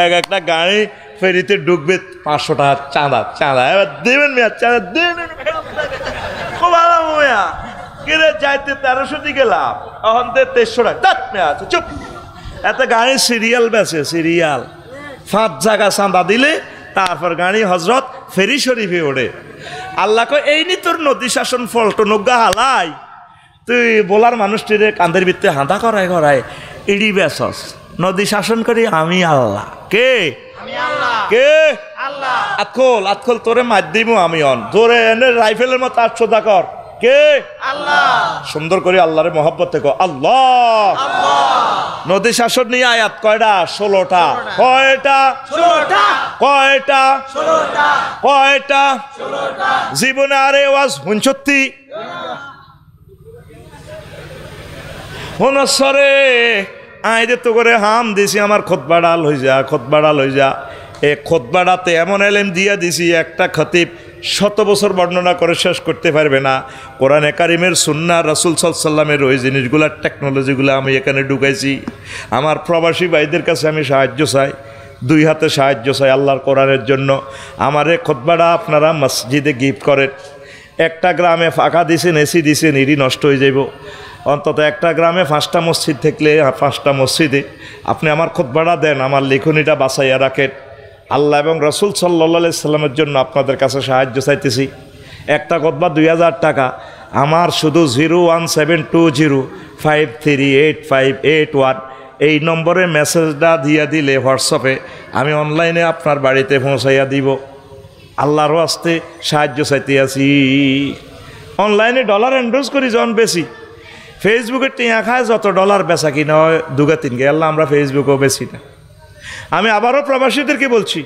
এক একটা গাড়ি ফেরিতে ঢুকবে 500 টাকা চাঁদা, চাঁদা এবার দেবেন মেয়া, চাঁদা দেবেন। খুব আরাম মেয়া, কিরে যাইতে 1300 দিয়ে গেলাম, এখন 2300 টাকা মেয়া। চুপ, এত গাড়ি সিরিয়াল বেছে, সিরিয়াল 5 জায়গা চাঁদা দিলে তারপর গাড়ি হজরত ফেরি শরীফে ওঠে। আল্লাহ কয় এই নি তোর নদী শাসন ফলটো নগ্গা হালাই, তুই বলার মানুষটিরে কান্দের ভিত্তে হাঁদা করায় করায় ইডি বেসস। নদী শাসন করি আমি আল্লাহ। কে? কে? আতখল আতখল তোরে মার দিব আমি অন জোরে এনে রাইফেলের মতো 800 কর কে আল্লাহ সুন্দর করে আল্লাহরে মহব্বতে কো আল্লাহ নদী শাসন নিয়ে আয়াত কয়টা 16টা কয়টা 16টা কয়টা 16টা কয়টা 16টা জীবনে আরে ওয়াজ হুনছত্তি হুনসরে আইদে তো করে হাম দিছি আমার খুতবাটা লই যা এই খুতবাটাতে এমন এলেম দিয়া দিছি একটা খতিব 100 বছর বর্ণনা করে শেষ করতে পারবে না কোরআনে কারিমের সুন্নাহ রাসূল সাল্লাল্লাহু আলাইহি ওয়াসাল্লামের ওই জিনিসগুলা টেকনোলজিগুলো আমি এখানে ঢুকাইছি আমার প্রবাসী ভাইদের কাছে আমি সাহায্য চাই 2 হাতে সাহায্য চাই আল্লাহর কোরআনের জন্য আমার এই খুতবাটা আপনারা মসজিদে গিফট করেন একটা গ্রামে ফাঁকা দিছেন এসি দিছেন এরই নষ্ট হয়ে যাইব অন্তত একটা গ্রামে 5টা মসজিদ থাকলে 5টা মসজিদে আপনি আমার খুতবাটা দেন আমার লেখনীটা বাঁচাইয়া রাখেন আল্লাহ এবং রাসূল সাল্লাল্লাহু আলাইহি সাল্লামের জন্য আপনাদের কাছে সাহায্য চাইতেছি একটা খুতবা 2000 টাকা আমার শুধু 01720538581 এই নম্বরে মেসেজটা দিয়ে দিলে হোয়াটসঅ্যাপে আমি অনলাইনে আপনার বাড়িতে পৌঁছাইয়া দিব আল্লাহর ওয়াস্তে সাহায্য চাইতে আছি অনলাইনে ডলার এন্ডোজ করি যখন বেশি ফেসবুকে টিয়া খায় যত ডলার বেচা কিনা হয় 2-3 আল্লাহ আমরা ফেসবুকেও বেশি না আমি আবারও প্রবাসীদেরকে বলছি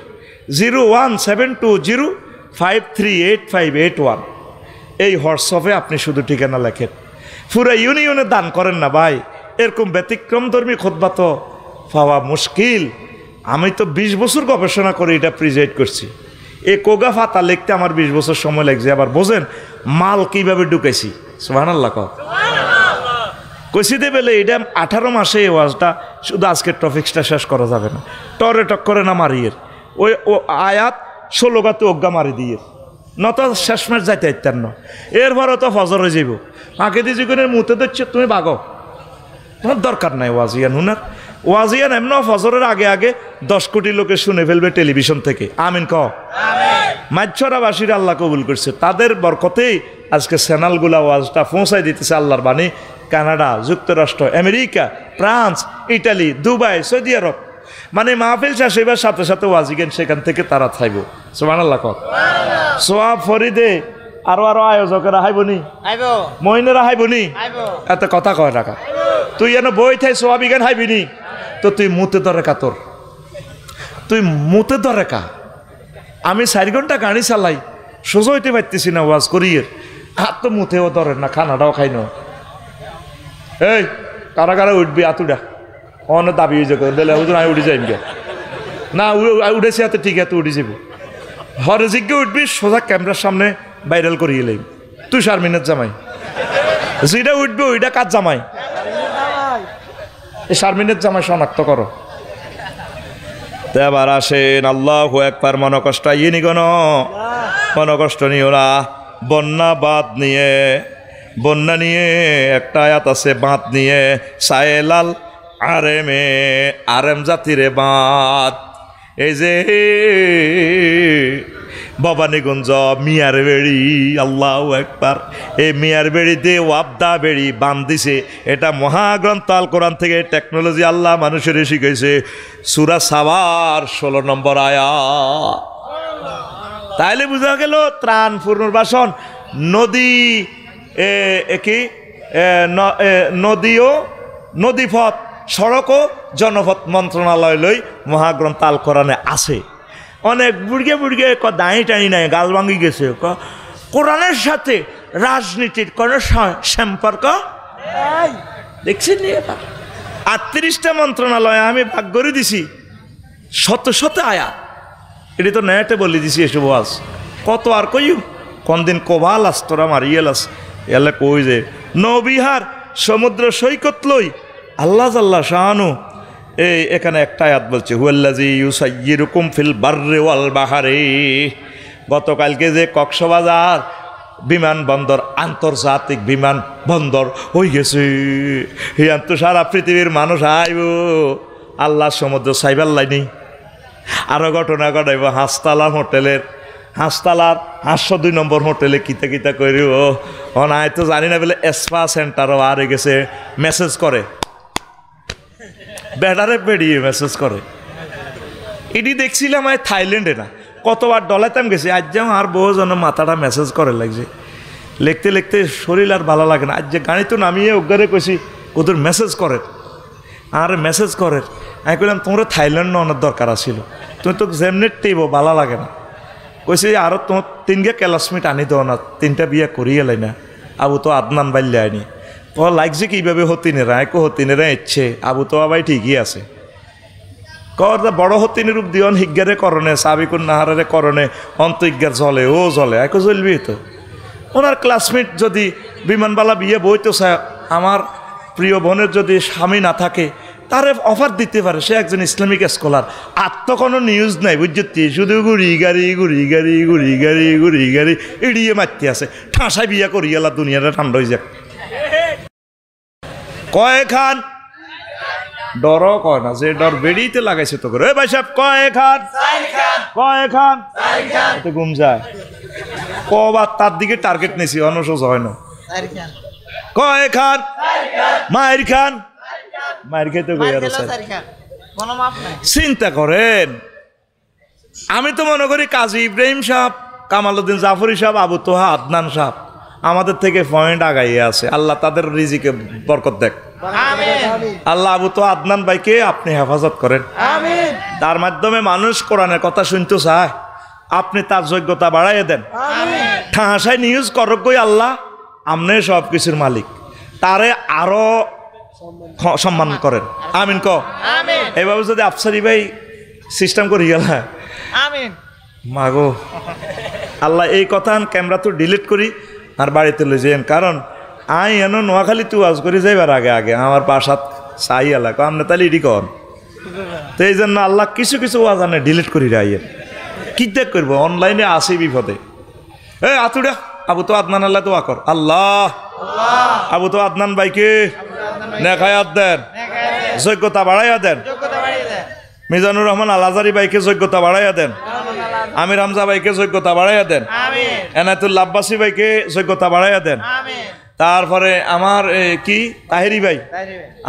01720538581 এই হোয়াটসঅ্যাপে আপনি শুধু ঠিকানা লেখেন পুরো ইউনিয়নে দান করেন না ভাই এরকম ব্যতিক্রমধর্মী খুতবা তো পাওয়া মুশকিল আমি তো 20 বছর গবেষণা করে এটা প্রিজাইড করছি এই কোগা ফাতা লিখতে আমার 20 বছর সময় লাগছে আবার বোঝেন মাল কিভাবে ঢুকাইছি সুবহানাল্লাহ কইছি দেবেলে এটা 18 মাসে এই ওয়াজটা শুধু আজকের টপিক্সটা শেষ করা যাবে না টরে টক করে না মারিয়ের ওই আয়াত 16 গাতে অজ্ঞা মারি দিয়ে নত শেষ মাস যাইতে ইত্যার ন এরপরও তো ফজর হয়ে যাব আগে দিয়ে জীবনের মুতে দিচ্ছে তুমি বাগো তোমার দরকার নাই ওয়াজিয়ান হুনার ওয়াজিয়ান এমন ফজরের আগে আগে 10 কোটি লোকে শুনে ফেলবে টেলিভিশন থেকে আমিন ক মাইছরাবাসীর আল্লাহ কবুল করছে তাদের বরকতেই আজকে চ্যানেলগুলা ওয়াজটা পৌঁছাই দিতেছে আল্লাহর বাণী কানাডা যুক্তরাষ্ট্র America France Italy Dubai Saudi Arab মানে মাহফিল শেষ হইবার সাথে সাথে ওয়াজিগেন সেখান থেকে তারা থাইব সুবহানাল্লাহ কর সোয়াব ফরিদে আরো আয়োজকেরা হাইবনি মহিনেরা হাইবনি এত কথা কয় টাকা তুই এনে বই থাই সোয়াবিগান হাইবিনি তো তুই মুতে ধরে কা তোর তুই মুতে ধরে কা আমি 4 ঘন্টা গাড়ি চালাই সোজা হইতে পারতেছি না ওয়াজ করিয়ে হাত তো মুতেও ধরেন না খানাটাও খাই না এই কারা কারা উঠবি আতুডা অন দাবি হয়ে যাবে বেলে হুজুর আমি উঠে যাইম গে না উঠেছি হাতে ঠিক আছে উঠে যাব হরে জিজ্ঞে উঠবি সোজা ক্যামেরার সামনে ভাইরাল করিয়ে এলাম তুই শারমিনের জামাই যেটা উঠবে ওইটা কাজ জামাই এই শারমিনের জামাই শনাক্ত করো এবার আসেন আল্লাহু আকবার মন কষ্ট ইনি গণ মন কষ্ট নিও না বন্যা নিয়ে একটা আয়াত আছে বাঁধ নিয়ে সায়েলাল আরেম জাতিরে বাঁধ এই যে ভবানীগঞ্জ মিয়ার বেড়ি আল্লাহু আকবার এই মিয়ার বেড়িতে ওয়াবদা বেড়ি বাঁধ দিছে এটা মহাগ্রন্থ আল কোরআন থেকে টেকনোলজি আল্লাহ মানুষের শিখাইছে সূরা সাবার 16 নম্বর আয়াত তাইলে বোঝা গেল ত্রাণ পুনর্বাসন নদী নদীপথ সড়ক ও জনপথ মন্ত্রণালয় লই মহাগ্রন্থ আল কোরআনে আছে অনেক বুড়গে দাঁড়ি টানি নাই গাল ভাঙি গেছে কোরআনের সাথে রাজনীতির কোনো সম্পর্ক দেখছেন 38টা মন্ত্রণালয় আমি ভাগ করে দিছি শত আয়াত এটি তো নেটে বলে দিছি এসব আজ কত আর কইউ কোনদিন কোবাল আস্তরা মারিয়েলাস এলে কই যে নবিহার সমুদ্র সৈকত লই আল্লাহ জাল্লা শাহানু এই এখানে একটা আয়াত বলছে হুয়াল্লাযী ইউসাইয়িরুকুম ফিল বাররি ওয়াল বাহরি গতকালকে যে কক্সবাজার বিমানবন্দর আন্তর্জাতিক বিমানবন্দর হয়ে গেছে হিয়ান তো সারা পৃথিবীর মানুষ আইব আল্লাহ সমুদ্র সাইবার লাইনি আরও ঘটনা ঘটাইব হাঁসতলার 502 নম্বর হোটেলে কিতা করিব অনায় তো জানি না বলে এসপা সেন্টারও আর গেছে মেসেজ করে বেড়ারে বেড়িয়ে মেসেজ করে এটি দেখছিলাম থাইল্যান্ডে না কতবার ডলাইতাম গেছি, আজ যেমন আর বহু জন মাথাটা মেসেজ করে লাগছে, লিখতে লিখতে শরীর আর ভালো লাগে না। আজ যে গাড়ি তো নামিয়ে অজ্ঞারে কইছি ওদের মেসেজ করে, আর মেসেজ করে। আমি কইলাম তোমরা থাইল্যান্ড নেওয়ার দরকার আছিল, তুমি তো যেমনি টেব ভালো লাগে না। কইছে আরও তোমার 3 ক্লাসমেট আনি দেও না, 3টা বিয়ে করিয়ে লাই না। আবু তো আদনান বাইলে আনি তো লাগছে কীভাবে হতিনেরা, একো হতিনেরা ইচ্ছে আবু তো আবাই ঠিকই আছে। কর বড় হতিনের রূপ দিয়ন হিজ্ঞারে করণে সাবিকুন নাহারে করণে অন্তজ্ঞার জলে ও জলে একো জ্বলবি তো। ওনার ক্লাসমেট যদি বিমানবালা বিয়ে বইতো চায়, আমার প্রিয় বোনের যদি স্বামী না থাকে তারে অফার দিতে পারে, সে একজন ইসলামিক স্কলার। আর তো কোনো নিউজ নাই বুঝছি, শুধু গুড়ি গাড়ি গুড়ি গাড়ি গুড়ি গাড়ি গুড়ি গাড়ি এড়িয়ে মারতে আছে। ঠাঁসায় বিয়ে করি গেলা দুনিয়াটা ঠান্ডা হয়ে যাক। কয় খান ডরও কয় না, যে ডর বেড়িতে লাগাইছে তো করে ভাই সাহেব কয় খান কয় খান ঘুম যায় কবার তার দিকে টার্গেট নিয়েছি অনসজ হয় না। কয় খান মায়ের খান মায়ের খেতে চিন্তা করেন। আমি তো মনে করি কাজী ইব্রাহিম সাহেব, কামালউদ্দিন জাফরি সাহেব, আবু তোহা আদনান সাহেব আমাদের থেকে পয়েন্ট আগাইয়ে আছে। আল্লাহ তাদের রিজিকে বরকত দেখ। আল্লাহ আবু তো আদনান ভাইকে আপনি হেফাজত করেন, তার মাধ্যমে মানুষ কোরআনের কথা শুনতে চায়, আপনি তার যোগ্যতা বাড়াইয়ে দেন। ঠাহাসায় নিউজ করকই আল্লাহ আমনে সব কিছুর মালিক, তারে আরো সম্মান করেন। আমিন ক এইভাবে যদি আফসারি ভাই সিস্টেম করি গেল মাগো আল্লাহ এই কথা ক্যামেরা তো ডিলিট করি আর বাড়িতে লই যাইন। কারণ আই এনো নোয়াখালী তু আজ করি যাইবার আগে আগে আমার বাসাত চাই এলাকা আপনি তাহলে ইডি কন। তো এই জন্য আল্লাহ কিছু কিছু ওয়াজ আনে ডিলিট করি রাইয়েন। কি দেখ করবো অনলাইনে আসি বিপদে। এই আতুড়া আবু তো আদনান আল্লাহ দোয়া কর, আল্লাহ আবু তো আদনান ভাইকে নেখায়াত দেন, যোগ্যতা বাড়াইয়া দেন। মিজানুর রহমান আল আজারি ভাইকে যোগ্যতা বাড়াইয়া দেন। আমির হামজা ভাইকে যোগ্যতা বাড়াইয়া দেন। এনায়েতুল্লাহ আব্বাসী ভাইকে যোগ্যতা বাড়াইয়া দেন। তারপরে আমার কি তাহেরি ভাই,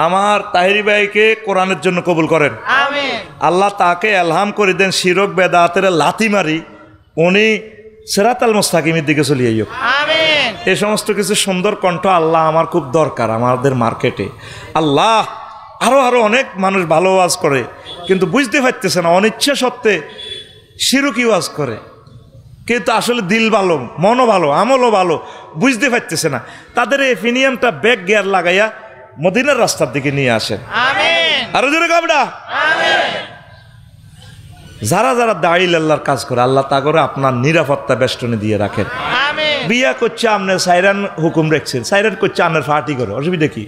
আমার তাহেরি ভাইকে কোরআনের জন্য কবুল করেন। আল্লাহ তাকে এলহাম করে দেন শিরক বেদাতের লাথি মারি উনি সিরাতাল মুস্তাকিমের দিকে চলিয়ে যাক। এই সমস্ত কিছু সুন্দর কণ্ঠ আল্লাহ আমার খুব দরকার আমাদের মার্কেটে। আল্লাহ আরো আরো অনেক মানুষ ভালো ওয়াজ করে কিন্তু বুঝতে পারতেছে না, অনিচ্ছা সত্ত্বে শিরকি ওয়াজ করে, কিন্তু আসলে দিল ভালো, মনও ভালো, আমলও ভালো, বুঝতে পারতেছে না। তাদের এই ফিনিয়ামটা ব্যাক গিয়ার লাগাইয়া মদিনার রাস্তার দিকে নিয়ে আসেন। আরো জোরে কাবড়া। যারা যারা দাঁড়িয়ে আল্লাহর কাজ করে আল্লাহ তা করে আপনার নিরাপত্তা বেষ্টনী দিয়ে রাখেন। বিয়া করছে আপনার সাইরান হুকুম রাখছেন, সাইরান করছে আপনার ফাটি করে, অসুবিধা কি?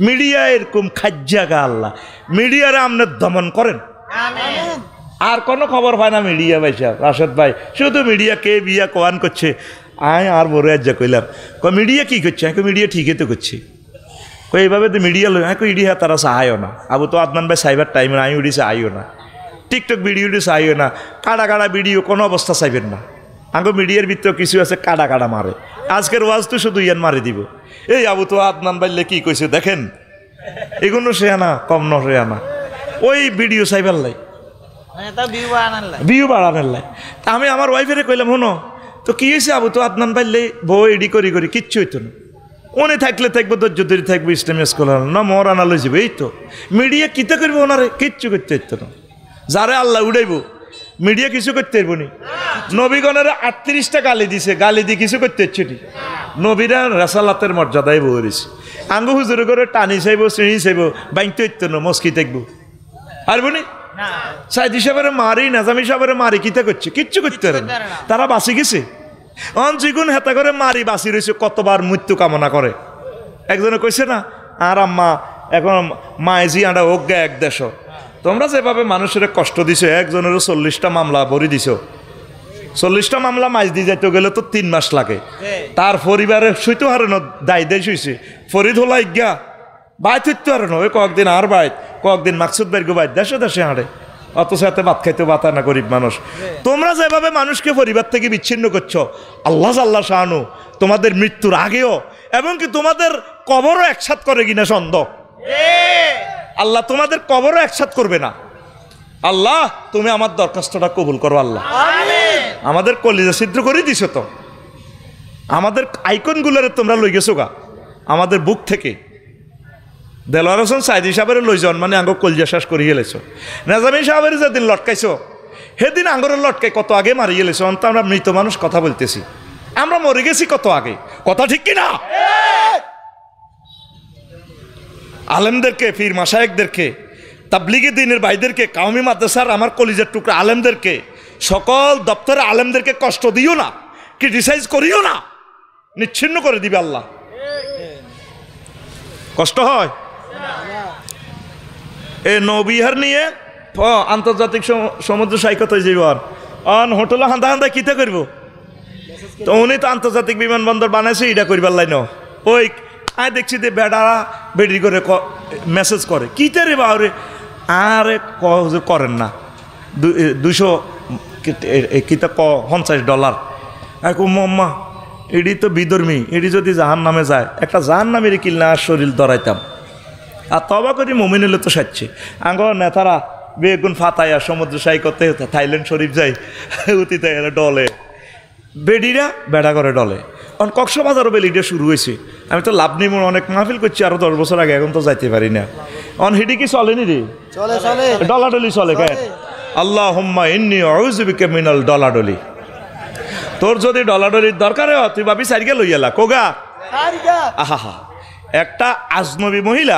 মিডিয়া এরকম খাজ্জাগা আল্লাহ মিডিয়ারে আপনার দমন করেন। আর কোনো খবর পায় না মিডিয়া ভাই সাহেব, রাশেদ ভাই শুধু মিডিয়া কে বিয়া কোয়ান করছে। আয় আর বড় আজ্জা কইলাম মিডিয়া কি করছে, মিডিয়া ঠিকই তো করছে। এইভাবে তো মিডিয়া লই ইডিয়া তারা চাহাইও না। আবু তো আদনান ভাই সাইবার টাইম না, আমি উড়িছে আইও না, টিকটক ভিডিওটি চাইও না, কাটা কাটা ভিডিও কোনো অবস্থা চাইবেন না। আগে মিডিয়ার ভিতরে কিছু আছে কাটা কাটা মারে, আজকের ওয়াজ তো শুধু ইয়ান মারি দিব। এই আবু তো আদনান ভাইলে কি কইছে দেখেন, এগুলো সে আনা কম নসে আনা ওই ভিডিও চাইবার লাই ভিউ বাড়ানোর লাই। তা আমি আমার ওয়াইফেরে কইলাম হনো তো কি হয়েছে আবু তো আদনান ভাইলে বউ এডি করি করি কিচ্ছু হইতো না, উনি থাকলে থাকবো ধৈর্য ধরে থাকবো ইসলামী স্কলার না মর আনা লই যাবে। এই তো মিডিয়া কিতা করবো ওনারে কিচ্ছু করতে হইতো না। যারে আল্লাহ উড়াইব মিডিয়া কিছু করতে পারবো নি। নবীগণের 38টা গালি দিছে, গালি দিয়ে কিছু করতে হচ্ছে নি। নবীরা রেসালাতের মর্যাদায় বহরিস আঙ্গু হুজুর করে টানি চাইব শ্রেণী চাইব বাইতে হইতো না মস্কি থাকবো পারবো নি। সাইদি সাহেবের মারি নাজামি সাহেবের মারি কিতা করছে কিচ্ছু করতে পারে না, তারা বাঁচি গেছে। অনজিগুন হেতা করে মারি বাঁচি রয়েছে, কতবার মৃত্যু কামনা করে। একজনে কইছে না আর আম্মা এখন মায়েজি আঁড়া অজ্ঞা এক দেশ, তোমরা যেভাবে মানুষের কষ্ট দিছো, একজনের 40টা মামলা ভরি দিছো, 40টা মামলা মাইজ দিয়ে যাইতে গেলে তো 3 মাস লাগে। তার পরিবারে শুইতে হারে না, দায় দেয় শুইছে ফরিদ হলা ইজ্ঞা বাইত হইতে হারে না, ওই কয়েকদিন আর বাইত কয়েকদিন মাকসুদ বাইর গো বাইত দেশে দেশে হাঁটে, অথচ এতে ভাত খাইতে বাতা না গরিব মানুষ। তোমরা যেভাবে মানুষকে পরিবার থেকে বিচ্ছিন্ন করছো, আল্লাহ আল্লাহ শাহানু তোমাদের মৃত্যুর আগেও এবং কি তোমাদের কবরও একসাথ করে কিনা সন্দেহ। আল্লাহ তোমাদের কবরও একসাথ করবে না। আল্লাহ তুমি আমার দরখাস্তটা কবুল করো আল্লাহ। আমাদের কলিজা ছিদ্র করে দিছ তো, আমাদের আইকনগুলোরে তোমরা লই গেছো গা আমাদের বুক থেকে। দেলোয়ার হোসেন সাইদি সাহেবের লই যান মানে আঙ্গ কলিজা শেষ করিয়ে লেছো। নেজামিন সাহেবের যেদিন লটকাইছো সেদিন আঙ্গরের লটকাই কত আগে মারিয়ে লেছো। অন্ত আমরা মৃত মানুষ কথা বলতেছি, আমরা মরে গেছি কত আগে, কথা ঠিক কিনা? আলেমদেরকে, পীর মাশায়েখদেরকে, তাবলিগি দ্বীনের ভাইদেরকে, কাওমি মাদ্রাসার আমার কলিজার টুকরা আলেমদেরকে, সকল দপ্তরে আলেমদেরকে কষ্ট দিও না, ক্রিটিসাইজ করিও না, নিচ্ছিন্ন করে দিবে আল্লাহ। কষ্ট হয়। এ নৌবিহার নিয়ে আন্তর্জাতিক সমুদ্র সৈকত হয়ে যাইব অন হোটেলে হান্দা হান্দা কিতে করবো। তো উনি তো আন্তর্জাতিক বিমানবন্দর বানাইছে, এটা করবার লাইন ওই আয় দেখছি যে বেড়ারা বেড়ি করে মেসেজ করে কিতে রে বাউরে, আরে করেন না 200 কিতা $50 এক মম্মা এডি তো বিধর্মী, এডি যদি জাহান নামে যায় একটা জাহান নামের কিলনা আর শরীর ধরাইতাম। আর তবা করি মমিন হলে তো সাজছে আঙ্গ নেতারা বেগুন ফাতাইয়া সমুদ্র সৈকতে থাইল্যান্ড শরীফ যাই উতিতে ডলে বেডিরা বেড়া করে ডলে। অন কক্সবাজারও বেলিটা শুরু হয়েছে। আমি তো লাভ নিমন অনেক মাহফিল করছি আরো 10 বছর আগে, এখন তো যাইতে পারি না। অন হিডি কি চলেনি রে? ডলাডলি চলে কে? আল্লাহুম্মা ইন্নী আউযু বিকা মিনাল ডলাডলি। তোর যদি ডলাডলির দরকার হয় তুই ভাবি সাইডকে লইয়ালা কোগা আহা। একটা আজনবী মহিলা,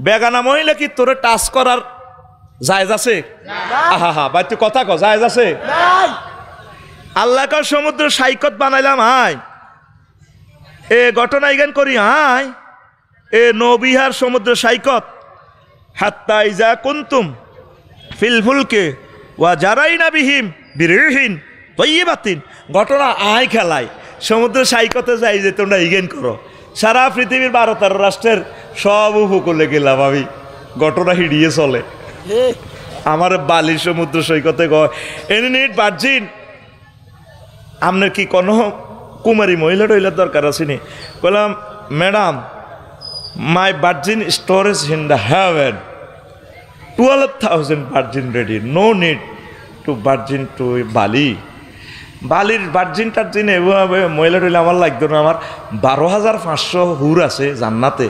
বেগানা মহিলা কি তোরে টাচ করার জায়েজ আছে? আহা ভাই তুই কথা ক, জায়েজ আছে? আল্লাহর সমুদ্র সৈকত বানাইলাম আয়, এ ঘটনা ইগান করি আয়, এ নৌবিহার সমুদ্র সৈকত হাত্তা ইজা কুনতুম ফিল ফুলকে ওয়া জারাইনা বিহিম বিরিহিন তয়্যিবাতিন। ঘটনা আয় খেলায় সমুদ্র সৈকতে যাই যে তোমরা ইগেন করো। সারা পৃথিবীর 12-13 রাষ্ট্রের সব উপকূলে গেলাম আমি, ঘটনা হিড়িয়ে চলে। আমার বালির সমুদ্র সৈকতে এনি নিট ভার্জিন। আপনার কি কোনো কুমারী মহিলা টহিলার দরকার আসেনি? বললাম madam my virgin storage in the heaven 12,000 virgin ready, no need to virgin to বালি। বালির ভার্জিন টার্জিন এভাবে মহিলা টহিলা আমার লাগতো না। আমার 12,500 হুর আছে জান্নাতে,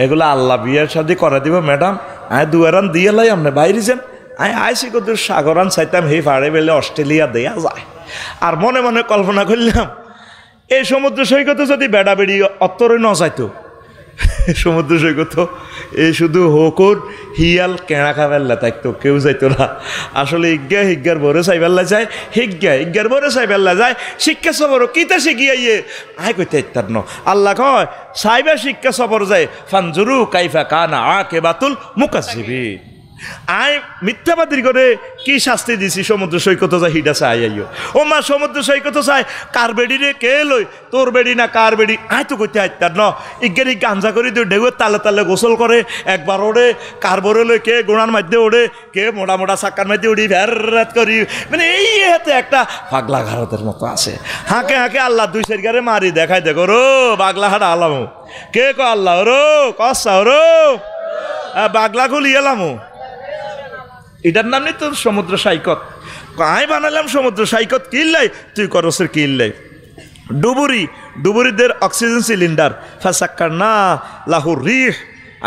এগুলো আল্লাহ বিয়ের সাথে করে দিব ম্যাডাম। আয় দুয়ারান দিয়ে লাই আপনি বাইরে যান। আয় আইসি কত সাগরান চাইতাম হে ফাড়ে বেলে অস্ট্রেলিয়া দেয়া যায়। আর মনে মনে কল্পনা করলাম এই সমুদ্র সৈকতে যদি বেড়া বেড়ি অত্তরে ন যাইতো, সমুদ্র সৈকত এই শুধু হোকর হিয়াল কেঁড়া খাবেল্লা থাকতো, কেউ যাইতো না। আসলে ইজ্ঞা হিজ্ঞার ভরে চাইবেল্লা যায়, ইজ্ঞার ভরে চাইবেল্লা যায়। শিক্ষা সবর কিতা শিখিয়াইয়ে আয় কইতে ইত্যার ন আল্লাহ কয় সাইবা শিক্ষা সবর যায় ফানজুরু কাইফা কানা আকিবাতুল মুকাজ্জিবিন। আয় মিথ্যাবাদী করে কি শাস্তি দিছি সমুদ্র সৈকত যা হিডা চাই আইও। ও মা সমুদ্র সৈকত চাই কার বেড়ি রে কে লই, তোর বেড়ি না কার বেড়ি আয় তো কইতে আইতার ন। ইজ্ঞারি গাঞ্জা করি তুই ঢেউয়ের তালে তালে গোসল করে একবার ওড়ে, কার বরে লই কে গোড়ার মধ্যে ওড়ে, কে মোটা মোটা চাক্কার মধ্যে উড়ি ভ্যারাত করি, মানে এই হাতে একটা পাগলা ঘাড়তের মতো আছে। হাঁকে হাঁকে আল্লাহ 2 সেরগারে মারি দেখাই দেখো রো পাগলা হাট আলামো কে ক আল্লাহ রো কসা রো পাগলা খুলি এলামো। এটার নাম নেই তোর সমুদ্র সৈকত। আয় বানালাম সমুদ্র সৈকত কিল্লাই, তুই করসের কিল্লাই। ডুবুরিদের অক্সিজেন সিলিন্ডার ফাসাক্কার না লাহুর রিহ,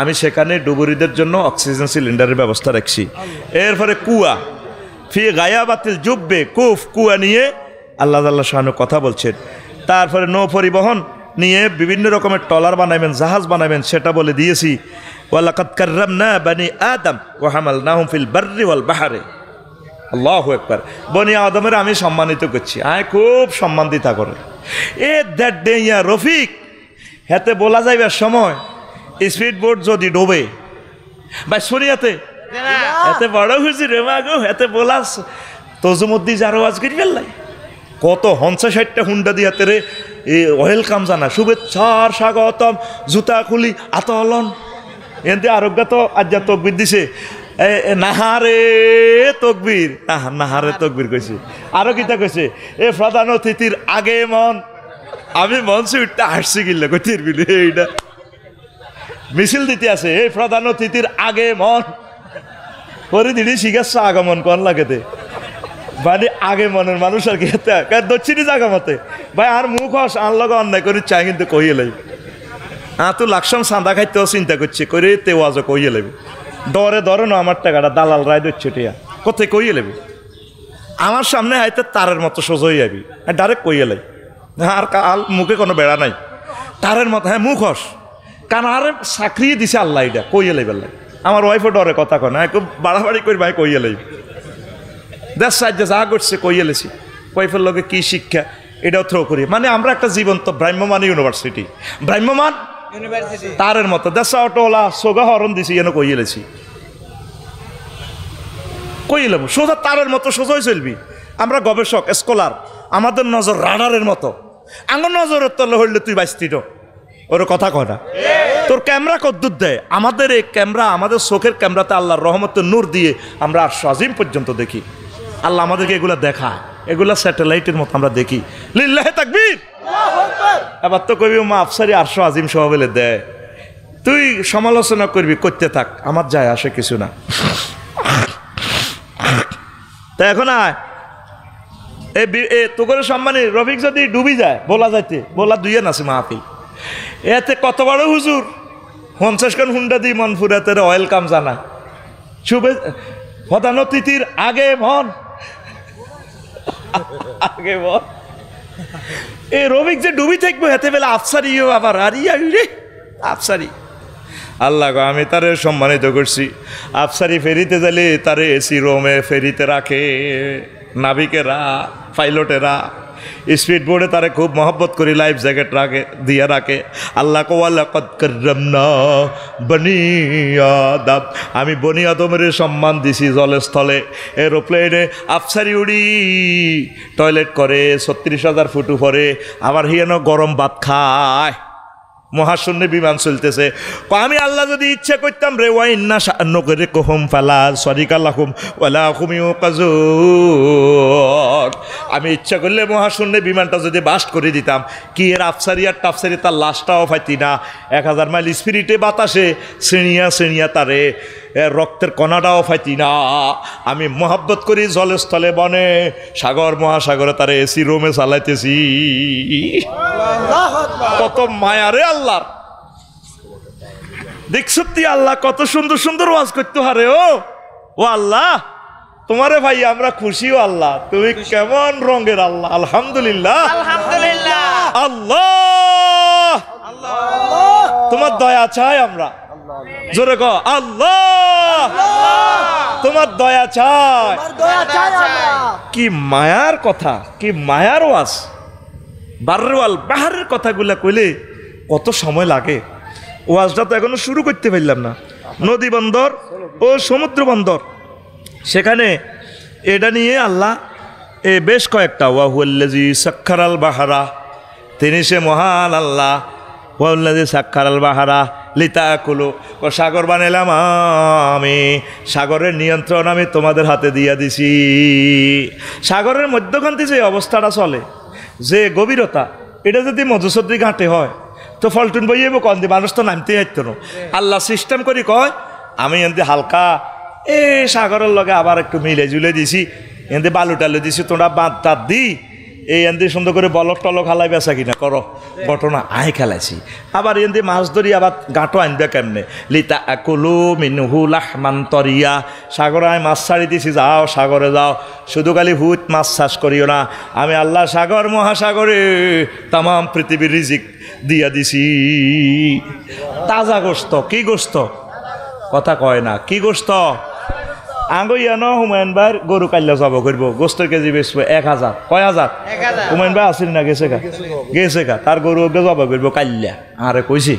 আমি সেখানে ডুবুরিদের জন্য অক্সিজেন সিলিন্ডারের ব্যবস্থা রাখছি। এরপরে কুয়া ফি গায়াবাতিল জুব্বে কুফ, কুয়া নিয়ে আল্লাহ শাহানু কথা বলছেন। তারপরে নৌ পরিবহন নিয়ে বিভিন্ন রকমের ট্রলার বানাবেন, জাহাজ বানাবেন, সেটা বলে দিয়েছি। ওয়ালাকাদ কাররামনা বানি আদম ওয়া হামালনাহুম ফিল বাররি ওয়াল বাহরি। আল্লাহু আকবার। বনি আদমের আমি সম্মানিত করছি, আয় খুব সম্মান দিতা করে। এ দ্যাট ডে ইয়া রফিক, হেতে বলা যাইবার সময় স্পিড বোট যদি ডোবে বা শুনিয়াতে এতে বড় খুশি রে মা গো, এতে বলাস তজুমদ্দি যারো আজ করি ফেললাই কত 50-60টা হুন্ডা দিয়াতে রে ওয়েলকাম জানা, শুভেচ্ছার স্বাগতম, জুতা খুলি আতলন এতে আরোগ্য তো আজ তকবির দিছে নাহারে তকবির, নাহারে তকবির কইছে। আরো কিতা কইছে এ প্রধান অতিথির আগে মন, আমি মঞ্চে উঠতে হাসছি গিল্লা কইতির বিলে এইটা মিছিল দিতে আছে। এই প্রধান অতিথির আগে মন করে দিলি শিখাচ্ছ আগমন কন লাগেতে মানে আগে মনের মানুষ আর কি দক্ষিণী জায়গা মতে ভাই আর মুখ হস আর লগে অন্যায় করে চাই কিন্তু কইয়ে লাইব তো লাকসাম চাঁদা খাইতেও চিন্তা করছে করে তেও আজও কইয়ে লাইব ডরে ধরে না আমার টাকাটা দালাল রায় দিচ্ছে টিয়া কোথায় কইয়ে লাইব আমার সামনে হাইতে তারের মতো সোজা হয়ে যাবি ডাইরেক্ট কইয়ে লাই আর কাল মুখে কোনো বেড়া নাই তারের মতো হ্যাঁ মুখ হস কারণ আর চাকরিয়ে দিছে আল্লাহ এটা কইয়ে লাইবার লাই আমার ওয়াইফও ডরে কথা কয় না একটু বাড়াবাড়ি করি ভাই কইয়ে লাইব দেশ সাহায্যে যা করছে কইয়ে লেছি ওয়াইফের লগে কী শিক্ষা এটাও থ্রো করি মানে আমরা একটা জীবন্ত ভ্রাম্যমান ইউনিভার্সিটি ভ্রাম্যমান তারের মতো দেশ অটোলা সোগা হরণ দিছি যেন কইয়ে লেছি কইলাম সোজা তারের মতো সোজাই চলবি আমরা গবেষক স্কলার আমাদের নজর রাডারের মতো আমার নজরের তলে হইলে তুই বাইস্তিট ওর কথা কয় না তোর ক্যামেরা কদ্দুর দেয় আমাদের এই ক্যামেরা আমাদের চোখের ক্যামেরাতে আল্লাহর রহমতের নূর দিয়ে আমরা আর আজিম পর্যন্ত দেখি আল্লাহ আমাদেরকে এগুলো দেখায় এগুলা স্যাটেলাইটের মতো আমরা দেখি লিল্লাহে তাকবীর এবার তো কবি মা আফসারি 800 আজিম সহবেলে দেয় তুই সমালোচনা করবি করতে থাক আমার যায় আসে কিছু না তা এখন আয় তোকে সম্মানী রফিক যদি ডুবি যায় বলা যাইতে বলা দুইয়ে নাছে মাহফিল এতে কত বড় হুজুর 50 খান হুন্ডা দি মন ফুরাতে অয়েল কাম জানা শুভে প্রধানতিথির আগে মন আগে মন এ রফিক যে ডুবি থাকবো হেতে বেলা আফসারি আবার আরি রে আফসারি আল্লাহ গো আমি তারে সম্মানিত করছি আফসারি ফেরিতে যাইলে তারে এসি রুমে ফেরিতে রাখে নাবিকেরা পাইলটেরা স্পিড বোর্ডে তারে খুব মহব্বত করি লাইফ জ্যাকেট রাখে দিয়া রাখে আল্লাহ কোয়ালাকাদ কাররামনা বনি আদম আমি বনি আদমের সম্মান দিছি জলে স্থলে এরোপ্লেনে আফসারি উড়ি টয়লেট করে 36,000 ফুট উপরে আবার হিয়ানো গরম ভাত খায় মহাশূন্যে বিমান চলতেছে আমি আল্লাহ যদি ইচ্ছা করতাম রে ওয়াইন্না করে কহম ফালা সরিকাল্লাহুম ওয়ালা হুমিউ কাজুর আমি ইচ্ছা করলে মহাশূন্যে বিমানটা যদি বাস্ট করে দিতাম কি এর আফসারি আর টাফসারি তার লাশটাও পাইতি না 1000 মাইল স্পিরিটে বাতাসে শ্রেণিয়া শ্রেণিয়া তারে রক্তের কণাটাও পাইতি না আমি মহব্বত করি জলস্থলে বনে সাগর মহাসাগরে তারে এসি রুমে চালাইতেছি কত মায়া রে আল্লাহর দেখছতি আল্লাহ কত সুন্দর সুন্দর ওয়াজ করতে হারে ও আল্লাহ তোমারে ভাই আমরা খুশিও আল্লাহ তুমি কেমন রঙের আল্লাহ আলহামদুলিল্লাহ আলহামদুলিল্লাহ আল্লাহ তোমার দয়া চাই আমরা জোরে কও আল্লাহ তোমার দয়া চাই কি মায়ার কথা কি মায়ার ওয়াজ বারওয়াল বাহারের কথাগুলা কইলে কত সময় লাগে ওয়াজটা তো এখনো শুরু করতে পারলাম না নদী বন্দর ও সমুদ্র বন্দর সেখানে এটা নিয়ে আল্লাহ বেশ কয়েকটা ওয়াহুল্লাজি সাক্ষারাল বাহারা তিনি সে মহান আল্লাহ ওয়াহুল্লাজি সাক্ষারাল বাহারা লিতাকুলু ও সাগর বানাইলাম আমি সাগরের নিয়ন্ত্রণ আমি তোমাদের হাতে দিয়া দিছি সাগরের মধ্যখান্তি যে অবস্থাটা চলে যে গভীরতা এটা যদি মধুসদ্রি ঘাটে হয় তো ফলটুন বইয়েব কন দি মানুষ তো নামতে যাইতো না আল্লাহ সিস্টেম করি কয় আমি এমনি হালকা সাগরের লগে আবার একটু মিলে জুলে দিছি এমনি বালু টালু দিছি তোমরা বাঁধ টাত দি এই এমনি সুন্দর করে বলক টলক হালাই বেচা কিনা করো ঘটনা আয় খেলাইছি আবার এমনি মাছ ধরি আবার গাঁটো আনবে কেমনে লিতা কুলু মিনহু লাহমান তরিয়া সাগরে আমি মাছ ছাড়ি দিছি যাও সাগরে যাও শুধু খালি হুত মাছ চাষ করিও না আমি আল্লাহ সাগর মহাসাগরে তাম পৃথিবীর রিজিক দিয়া দিছি তাজা গোস্ত কি গোস্ত কথা কয় না কি গোস্ত আঙ্গইয়ানো হুমায়ুন ভাই গরু কাল্লা যাব করবো গোস্তের কেজি বেচবো 1000 কয় হাজার হুমায়ুন ভাই আসেন না গেছে গা তার গরু ওকে জবা করবো কাল্লা আরে কইছি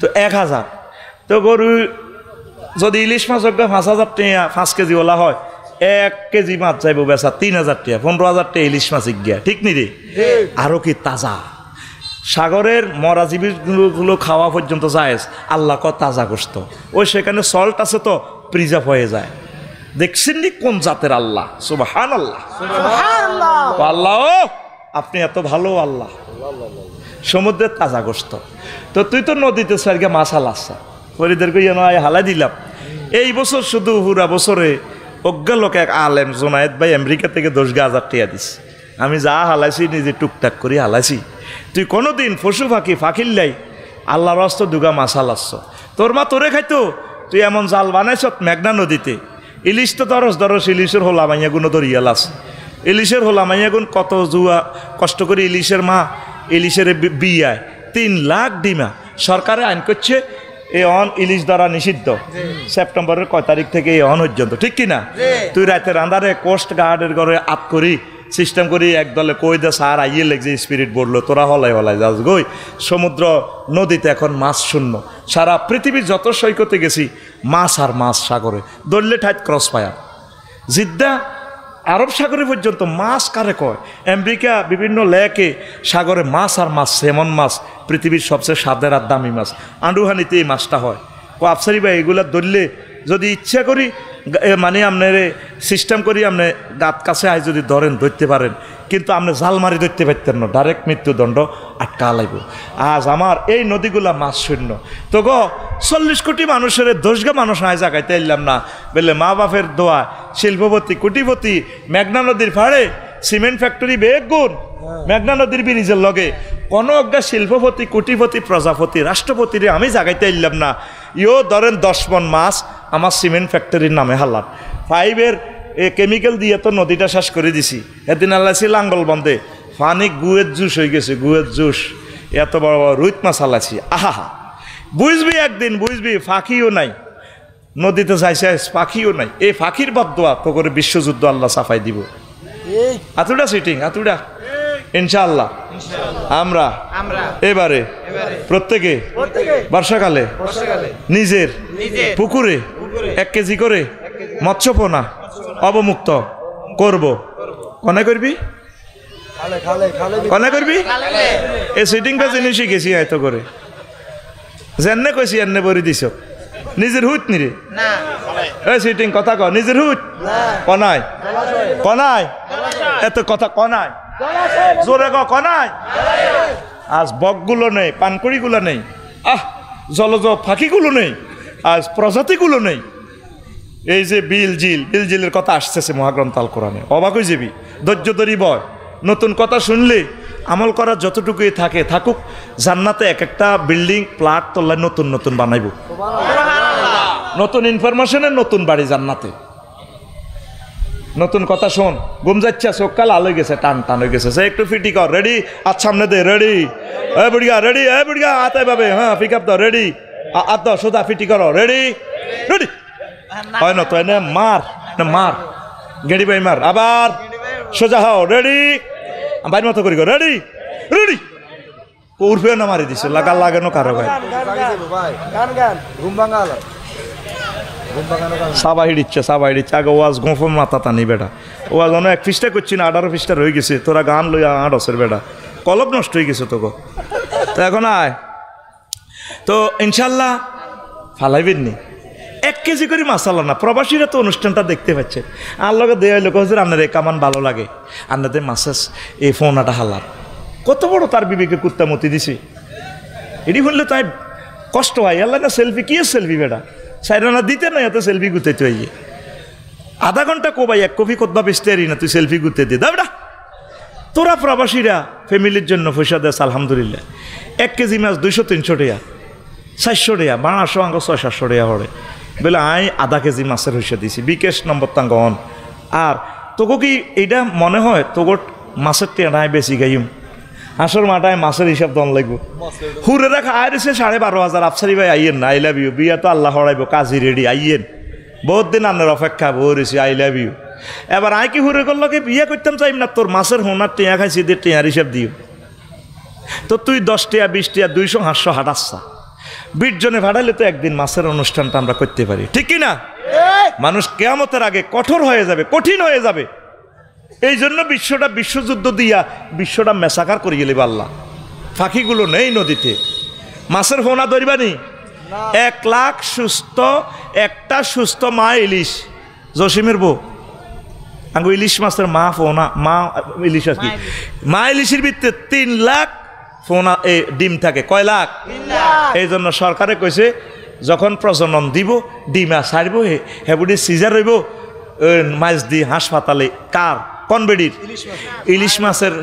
তো 1000 তো গরু যদি ইলিশ মাছ 5,000 টাকা 5 কেজি ওলা হয় 1 কেজি মাছ যাইব বেচা 3,000 টাকা 15,000 টাকা ইলিশ মাছ গিয়া ঠিক নি রে আরো কি তাজা সাগরের মরা জীবগুলো খাওয়া পর্যন্ত যায় আল্লাহ ক তাজা গোস্ত ওই সেখানে সল্ট আছে তো প্রিজার্ভ হয়ে যায় দেখছেন নি কোন জাতের আল্লাহ সুবহানাল্লাহ আল্লাহ আপনি এত ভালো আল্লাহ সমুদ্রের তাজা গোস্ত তো তুই তো নদীতে সার্গে মাছ হালাচ্ছা পরিদেরকে হালাই দিলাম এই বছর শুধু পুরা বছরে অজ্ঞা লোক এক আলেম জোনায়েদ ভাই আমেরিকা থেকে 10,000 টাকা দিস, আমি যা হালাইছি নিজে টুকটাক করে হালাইছি। তুই কোনোদিন পশু পাখি ফাঁকিল্লাই আল্লাহ রস্ত দুগা মাছ হালাচ্ছ, তোর মা তোরে খাইতো, তুই এমন জাল বানাইছ মেঘনা নদীতে। ইলিশ তো দরস ইলিশের হোলা মাইয়া গুণ দরিয়ালাস, ইলিশের হোলা মাইয়া গুণ কত জুয়া কষ্ট করে ইলিশের মা ইলিশের বিয়ায় 3 লাখ ডিমা। সরকারে আইন করছে এই অন ইলিশ ধরা নিষিদ্ধ সেপ্টেম্বরের কয় তারিখ থেকে এই অন পর্যন্ত, ঠিক কিনা? তুই রাতের আন্ধারে কোস্ট গার্ডের ঘরে আপ করি সিস্টেম করি একদলে কই দে সার আইয়ে লেগছে স্পিরিট বললো, তোরা হলাই যাস গই। সমুদ্র নদীতে এখন মাছ শূন্য, সারা পৃথিবীর যত সৈকতে গেছি মাছ আর মাছ সাগরে, দললে ঠাইত ক্রস ফায়ার। জিদ্দা আরব সাগরে পর্যন্ত মাছ কারে কয়, আমেরিকা বিভিন্ন লেকে সাগরে মাছ আর মাছ, সেমন মাছ পৃথিবীর সবচেয়ে স্বাদের আর দামি মাছ, আন্ডুহানিতে এই মাছটা হয়। ও আফসারি ভাই এগুলা ধরলে যদি ইচ্ছা করি মানে আপনার সিস্টেম করি আপনি গাত কাছে আয় যদি ধরেন ধরতে পারেন, কিন্তু আপনি জাল মারি ধরতে পারতেন না, ডাইরেক্ট মৃত্যুদণ্ড আটকা লাগব। আজ আমার এই নদীগুলা মাছ শূন্য, তো গো 40 কোটি মানুষের 10 মানুষ আয় জায়গাতে এলাম না বলে মা বাপের দোয়া শিল্পপতি কোটিপতি মেঘনা নদীর ফাড়ে সিমেন্ট ফ্যাক্টরি বেগুন মেঘনা নদীর ব্রিজের লগে কোনো অজ্ঞা শিল্পপতি কোটিপতি প্রজাপতি রাষ্ট্রপতিরে আমি জাগাইতে এলাম না। ইও ধরেন 10 মণ মাছ আমার সিমেন্ট ফ্যাক্টরির নামে হালার 5-এর কেমিক্যাল দিয়ে তো নদীটা শেষ করে দিছি। এদিন আল্লাহ লাঙ্গল বন্ধে পানি গুয়ের জুস হয়ে গেছে, গুয়ের জুস, এত বড় বড় রুইত মাছ হালাছি। আহা বুঝবি একদিন বুঝবি ফাঁকিও নাই নদীতে যাইছে, পাখিও নাই। এই ফাঁকির বদদোয়া তো করে বিশ্বযুদ্ধ আল্লাহ সাফাই দিব। আতুডা সিটিং আতুডা ইনশাআল্লাহ আমরা এবারে প্রত্যেকে বর্ষাকালে নিজের পুকুরে 1 কেজি করে মৎস্যপোনা অবমুক্ত করব। কনে করবি কনে করবি এই সিটিংটা জিনিসই গেছি হয়তো করে জেনে কইছি এনে বরি দিছ নিজের হুত নিরে এই সিটিং কথা ক নিজের হুত কনাই কনাই এত কথা কনাই জোরে ক কনাই। আজ বকগুলো নেই, পানকড়িগুলো নেই, জলজ ফাঁকিগুলো নেই, আজ প্রজাতিগুলো নেই। এই যে বিল জিলের কথা আসতেছে মহাগ্রন্থ আল কোরআনে, অবাক হয়ে যাবি। ধৈর্য ধরি বয়, নতুন কথা শুনলে আমল করার যতটুকুই থাকুক। জান্নাতে এক একটা বিল্ডিং প্লাট তল্লায় নতুন নতুন বানাইব, নতুন ইনফরমেশনের নতুন বাড়ি জান্নাতে। নতুন কথা শোন, ঘুম যাচ্ছে চোখকাল আলো গেছে, টান হয়ে গেছে, সে একটু ফিটি কর রেডি, আচ্ছা সামনে দে রেডি, এ বুড়িয়া রেডি, এ বুড়িয়া আতে পাবে, হ্যাঁ পিক আপ দাও রেডি, আত দাও সোজা ফিটি করো রেডি রেডি হয় না তো এনে মার মার গেড়ি ভাই মার, আবার সোজা হও রেডি, বাইর মতো করি রেডি রেডি, উর্ফেও না মারি দিছে লাগা লাগানো কারো ভাই সাবাই দিচ্ছে আগে ওয়াজ গোফম মাথা টানি বেটা, ওয়াজ অনেক 1 পৃষ্ঠা করছি না 18 পৃষ্ঠা রয়ে গেছে, তোরা গান লইয়া 8 বেটা কলব নষ্ট হয়ে গেছে তোকে। তো এখন আয় তো ইনশাল্লাহ ফালাইবেন নি 1 কেজি করে মাসালা না। প্রবাসীরা তো অনুষ্ঠানটা দেখতে পাচ্ছে, আর লগে দেয় লোক হচ্ছে আপনার এই কামান ভালো লাগে, আপনাদের মাসাজ এই ফোনাটা হালার কত বড় তার বিবেকে কুত্তামতি দিছি। এটি শুনলে তাই কষ্ট হয়, আল্লাহ না সেলফি কি সেলফি বেটা সাইরানা দিতে না, এত সেলফি গুতাইতে হইয়ে আধা ঘন্টা কোবাই 1 কপি কোথবা বেচতে পারি না, তুই সেলফি গুতে দিয়ে দাও বেটা। তোরা প্রবাসীরা ফ্যামিলির জন্য পয়সা দেস আলহামদুলিল্লাহ, 1 কেজি মাছ 200-300 টাকা 400 টাকা 1200 আঙ্গ 600-700 টাকা হরে বলে আই আধা কেজি মাছের পয়সা দিছি বিকেশ নম্বর তাঙ্গ অন। আর তোকে কি এইটা মনে হয় তোর মাছের টেনায় বেশি গাইম, আসর মাটায় মাছের হিসাব দন লাগবো। হুরে রাখা আয় রয়েছে 12,500, আফসারি ভাই আইয়েন না, আই লাভ ইউ, বিয়া তো আল্লাহ হরাইব, কাজী রেডি আইয়েন, বহুত দিন আপনার অপেক্ষা বউ রয়েছে, আই লাভ ইউ। এবার আই কি হুরে করলো কি বিয়ে করতাম চাইম না, তোর মাছের হোনার টেঁয়া খাইছি দিয়ে টেঁয়ার হিসাব দিও, তো তুই 10 টাকা 20 টাকা 200-500 হাঁটাচ্ছা 20 জনে ভাড়াইলে তো একদিন মাছের অনুষ্ঠানটা আমরা করতে পারি, ঠিক কিনা? মানুষ কিয়ামতের আগে কঠোর হয়ে যাবে, কঠিন হয়ে যাবে। এই জন্য বিশ্বযুদ্ধ দিয়া বিশ্বটা মেসাকার করিয়ে গেলে আল্লাহ। ফাঁকিগুলো নেই নদীতে, মাছের ফোনা ধরবানি 1 লাখ একটা সুস্থ মা ইলিশ, জসিমের বউ আঙ্গু ইলিশ মাছের মা ফোনা, মা ইলিশ আর কি মা ইলিশের ভিত্তিতে 3 লাখ ফোনা ডিম থাকে। কয় লাখ? এই জন্য সরকারে কইছে যখন প্রজনন দিব ডিমা ছাড়ব হেবুডি সিজার হইব, মাঝদি হাসপাতালে কার কোন বেডির ইলিশ মাছের